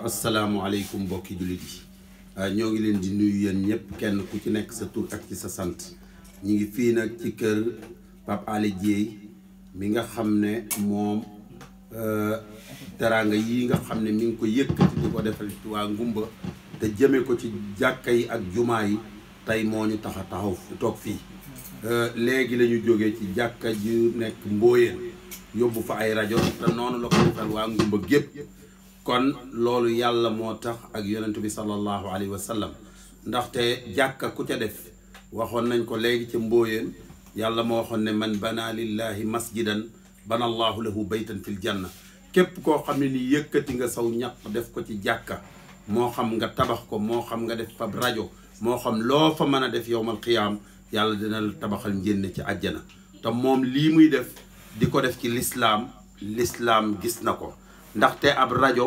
L: asalaamaaleykum mbokki jullit yi ñoo ngi leen di nuyu yéen ñëpp kenn ku ci nekk sa tur ak ci sa sant ñi ngi fii nag ci kër Pape Alé Dieye mi nga xam ne moom teraanga yi nga xam ne mi ngi ko yëkkati di ko defal ci waa Ngumba te jëme ko ci jàkka yi ak jumaa yi tey moo ñu tax a taxaw toog fii léegi la ñu jógee ci jàkka ji nekk Mbooyeen yóbbu fa ay rajo te noonu la ko defal waa Ngumba gépp kon loolu yàlla moo tax ak yonent bi sallallahu alayhi wa sallam ndaxte jàkka ku ca def waxoon nañ ko léegi ca Mbooyeen yàlla moo waxoon ne man bana lillahi masjidan bana allahu lahu baytan fil janna képp koo xam ne ni yëkkati nga saw ñaq def ko ci jàkka moo xam nga tabax ko moo xam nga def fab rajo moo xam loo fa mën a def yowmal qiyaam yàlla dina la tabaxal njënn ci àjjana te moom lii muy def di ko def ci lislaam gis na ko ndaxte ab rajo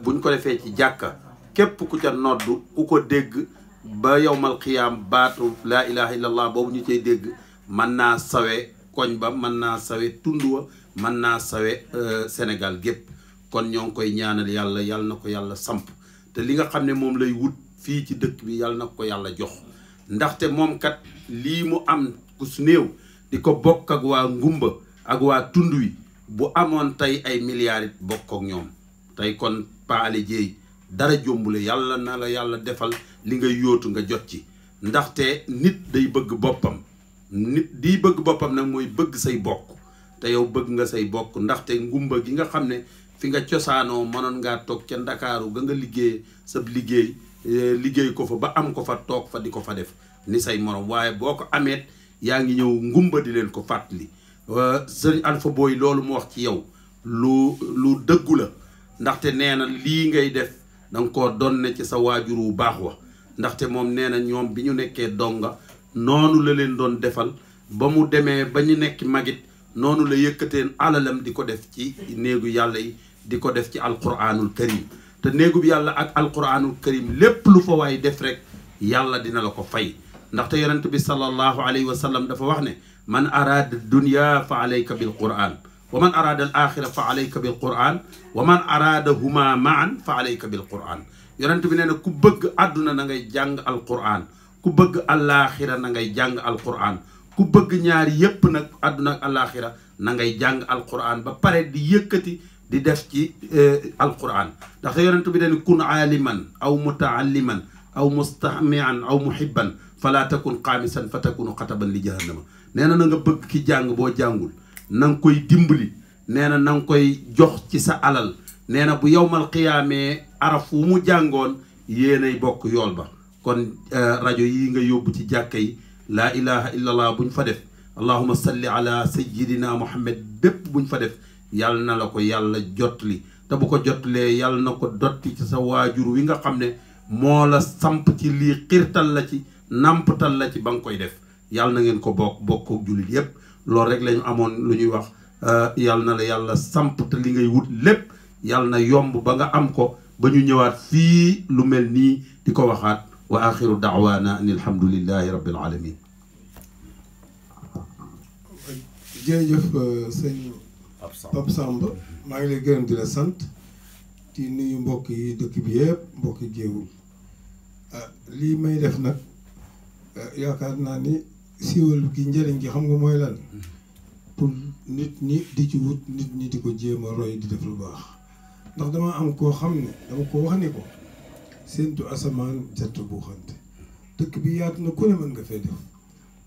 L: buñ ko defee ci jàkka képp ku ca noddu ku ko dégg ba yowmal qiyaam baatu laa ilaha illallah boobu ñu cay dégg mën naa sawe koñ ba mën naa sawe tund wa mën naa sawe Sénégal gépp kon ñoo ngi koy ñaanal yàlla na ko yàlla samp te li nga xam ne moom lay wut fii ci dëkk bi yàlla na ko yàlla jox ndaxte moom kat lii mu am ku su néew di ko bokk ak waa Ngumba ak waa tund wi bu amoon tey ay milliards it bokk ak ñoom tey kon Pape Alé Dieye dara jombule yàlla na la yàlla defal li nga yóotu nga jot ci ndaxte nit day bëgg boppam nit di bëgg boppam nag mooy bëgg say bokk te yow bëgg nga say bokk ndaxte Ngumba gi nga xam ne fi nga cosaanoo mënoon ngaa toog ca Ndakaaru ga nga liggéey sa liggéey ko fa ba am ko fa toog fa di ko fa def ni say morom waaye boo ko ameet yaa ngi ñëw Ngumba di leen ko fàttali sëriñ Alpha Boy loolu mu wax ci yow lu dëggu la ndaxte nee na lii ngay def danga koo donne ci sa waajur wu baax wa ndaxte moom nee na ñoom bi ñu nekkee donga noonu la leen doon defal ba mu demee ba ñu nekk magit noonu la yëkkateen alalam di ko def ci néegu yàlla yi di ko def ci alquranul karim te néegu bi yàlla ak alquranul karim lépp lu fa waay def rek yàlla dina la ko fay ndaxte yonent bi sallallahu alayhi wa sallam dafa wax ne man araada dunya fa alayka bil quran wa man araada al axira fa alayka bil quran wa man araadahuma maan fa alayka bil quran yonent bi nee na ku bëgg àdduna na ngay jàng alquran ku bëgg alaaxira na ngay jàng alquran ku bëgg ñaari yépp nag àdduna ak alaaxira na ngay jàng alquran ba pare di yëkkati di def ci alquran ndaxte yonent bi dañu kun aaliman aw mutaalliman aw mustamian aw muhibban fala takun qaamisan fa takunu xataban li jahannama nee na nga bëgg ki jàng boo jàngul na nga koy dimbali nee na nga koy jox ci sa alal nee na bu yowmal qiyaamee araf wu mu jàngoon yéenay bokk yool ba kon rajo yi nga yóbbu ci jàkka yi laa ilaha illallah buñ fa def allahuma salli ala sayyidina muhammad bépp buñ fa def yàlla na la ko yàlla jotli te bu ko jotlee yàlla na ko dotti ci sa waajur wi nga xam ne moo la samp ci lii xirtal la ci nampatal la ci ba nga koy def yàlla na ngeen ko bokk ak jullit yépp loolu rek lañu amoon lu ñuy wax yàlla na la yàlla samp te li ngay wut lépp yàlla na yomb ba nga am ko ba ñu ñëwaat fii lu mel nii di ko waxaat wa axiru daawaana an alhamdulillahi rabbil alamin
G: jërëjëf sëñ Pape Samba maa ngi lay gërëm di la sant di nuyu mbokk yi dëkk bi yëpp mbokk yi Géewul lii may def nag yaakaar naa ni siiwal gi njëriñ gi xam nga mooy lan pour nit ñi di ci wut nit ñi di ko jéem a roy di def lu baax ndax dama am koo xam ne dama ko wax ni ko séentu asamaan jant bu xante dëkk bi yaatu na ku ne mën nga fee def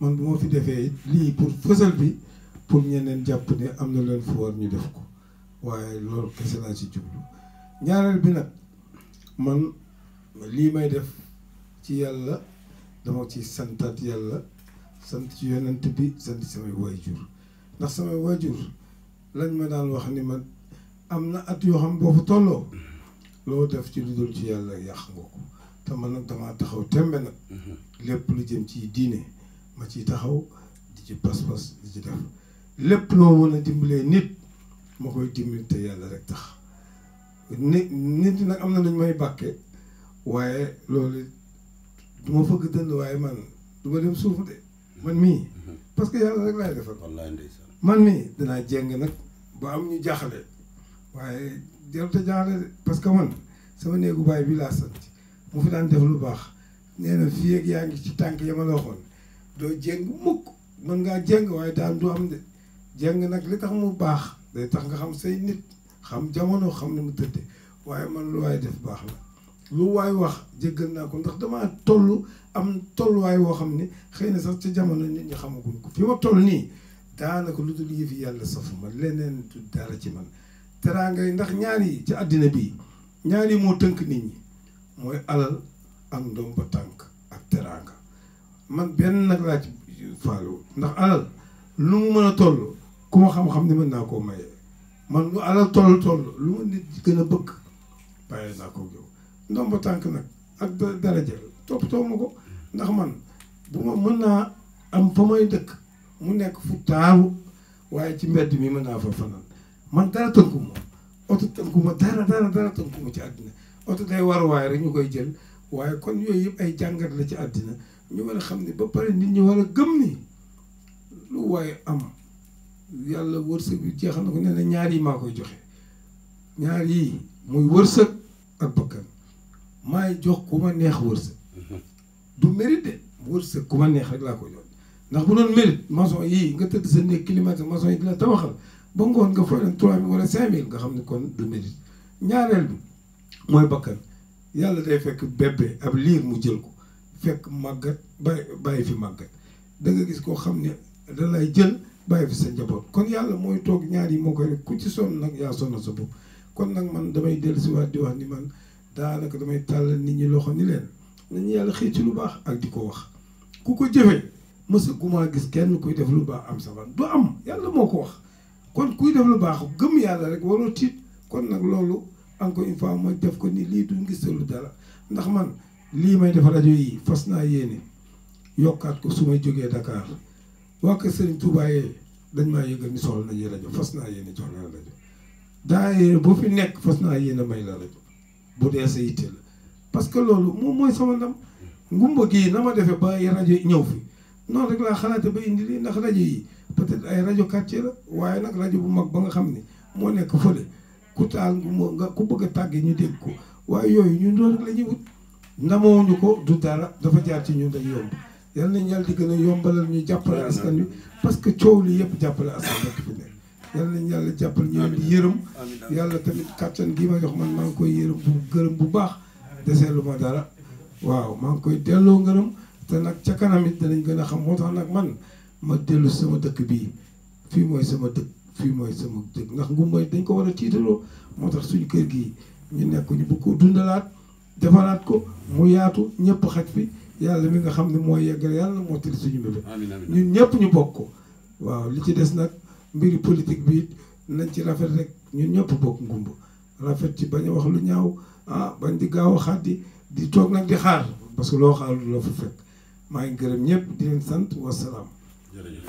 G: man bu ma fi defee lii pour fësal bi pour ñeneen jàpp ne am na leen fu war ñu def ko waaye loolu kese laa ci jublu ñaareel bi nag man lii may def ci yàlla dama ci santaat yàlla sant ci yonent bi sant samay waajur ndax samay waajur lañ ma daan wax ni man am na at yoo xam boo fa tolloo loo def ci lu dul ci yàlla yàq nga ko te man nag damaa taxaw tembe nag lépp lu jëm ci diine ma ciy taxaw di ci pas-pas di ci def lépp loo mën a dimbalee nit ma koy dimbali te yàlla rek tax nit nag am na nañ may bàkke waaye loolu du ma fëgg dënd waaye man du ma dem suuf de man mii parce que yàlla rek laay defal man mii danaa jéng nag ba am ñu jaaxle waaye jarut a jaaxle de parce que man sama néegu baay bi laa sant mu fi daan def lu baax nee na fii ak yaa ngi ci tànk ya ma la waxoon doo jéng mukk mën ngaa jéng waaye daan du am de jéng nag li tax mu baax day tax nga xam say nit xam jamono xam ne mu tëdde waaye man lu waay def baax la lu waay wax jéggal naa ko ndax damaa toll am tolluwaay woo xam ne xëy na sax ca jamono nit ñi xamaguñ ko fi ma toll nii daanaka lu dul yëfi yàlla safuma leneen du dara ci man teraanga yi ndax ñaar yi ci àddina bi ñaar yi moo tënk nit ñi mooy alal ak ndomba tànk ak teraanga man benn nag laa ci faalu ndax alal lu mu mën a toll ku ma xam-xam ne mën naa koo maye man lu alal toll lu ma nit gën a bëgg bàyyi naa ko yow ndomba tànk nag ak daraja toppatoo ma ko ndax man bu ma mën naa am fa may dëkk mu nekk fu taaru waaye ci mbedd mi mën naa fa fanaan man dara tënku ma oto tënku ma dara tënku ma ci àddina oto day war waaye rek ñu koy jël waaye kon yooyu yëpp ay jàngat la ci àddina ñu war a xam ne ba pare nit ñi war a gëm ni lu waaye am yàlla wërsëg bi jeexal na ko nee na ñaar yi maa koy joxe ñaar yi muy wërsëg ak bakkan maay jox ku ma neex wërsëg du mérite de wërsëg ku ma neex rek laa koy jox ndax bu doon mérite maçon yii nga tëdd sa néeg climatisé maçon yi di la tabaxal ba ngoon nga fay leen 3000 wala 5000 nga xam ne kon du mérite ñaareel bi mooy bakkan yàlla day fekk bébé ab liir mu jël ko fekk màggat bàyyi fi màggat da nga gis koo xam ne da lay jël bàyyi fi sa njaboot kon yàlla mooy toog ñaar yi moo koy rek ku ci sonn nag yaa sonn sa bopp kon nag man damay dellusiwaat di wax ni man daanaka damay tàllal nit ñi loxo ni leen nañu yàlla xëy ci lu baax ak di ko wax ku ko jëfee mësa gumaa gis kenn kuy def lu baax am sa fan du am yàlla moo ko wax kon kuy def lu baax gëm yàlla rek waroo tiit kon nag loolu encore une fois ma def ko ni lii du ngisalu dara ndax man lii may def rajo yi fas naa yéene yokkaat ko su may jógee Dakar waa kër Serigne Touba yee dañ maa yëgal ni soxla nañu rajo fas naa yéene jox la rajo daayira boo fi nekk fas naa yéene may la rajo bu dee sa yitte la parce que loolu moom mooy sama ndam ngumba gii na ma defee ba rajo ñëw fi noonu rek laa xalaate ba indi lii ndax rajo yi peut-être ay rajo quartier la waaye nag rajo bu mag ba nga xam ne moo nekk fële ku taal nga ku bëgg a tàggee ñu dégg ko waaye yooyu ñun loolu rek la ñuy wut ndamowuñu ko du dara dafa jaar ci ñun dañ yomb yal nañ yàlla di gën a yombalal ñu jàppale askan wi parce que coow li yëpp jàppale askan rek fi nekk yal nañ yàlla jàppale ñu leen di yërëm yàlla tamit kàttan gi ma jox man maa ngi koy yërëm bu gërëm bu baax deseelu ma dara waaw maa ngi koy delloo ngërëm te nag ca kanam it danañ gën a xam moo tax nag man ma dellu sama dëkk bii fii mooy sama dëkk fii mooy sama dëkk ndax ngumba dañ ko war a tiitaloo moo tax suñu kër gii ñu nekk ñu bëgg ko dundalaat defaraat ko mu yaatu ñëpp xaj fi yàlla mi nga xam ne mooy yeggal yàlla moo tëdd suñu bébé ñun ñëpp ñu bokk ko waaw li ci des nag mbiri politique bi nañ ci rafet rek ñun ñëpp bokk ngumba rafet ci bañ a wax lu ñaaw bañ di gaaw a xaddi di toog nag di xaar parce que loo xaar la fu fekk maa ngi gërëm ñëpp di leen sant wasalaam.
R: jërëjëf.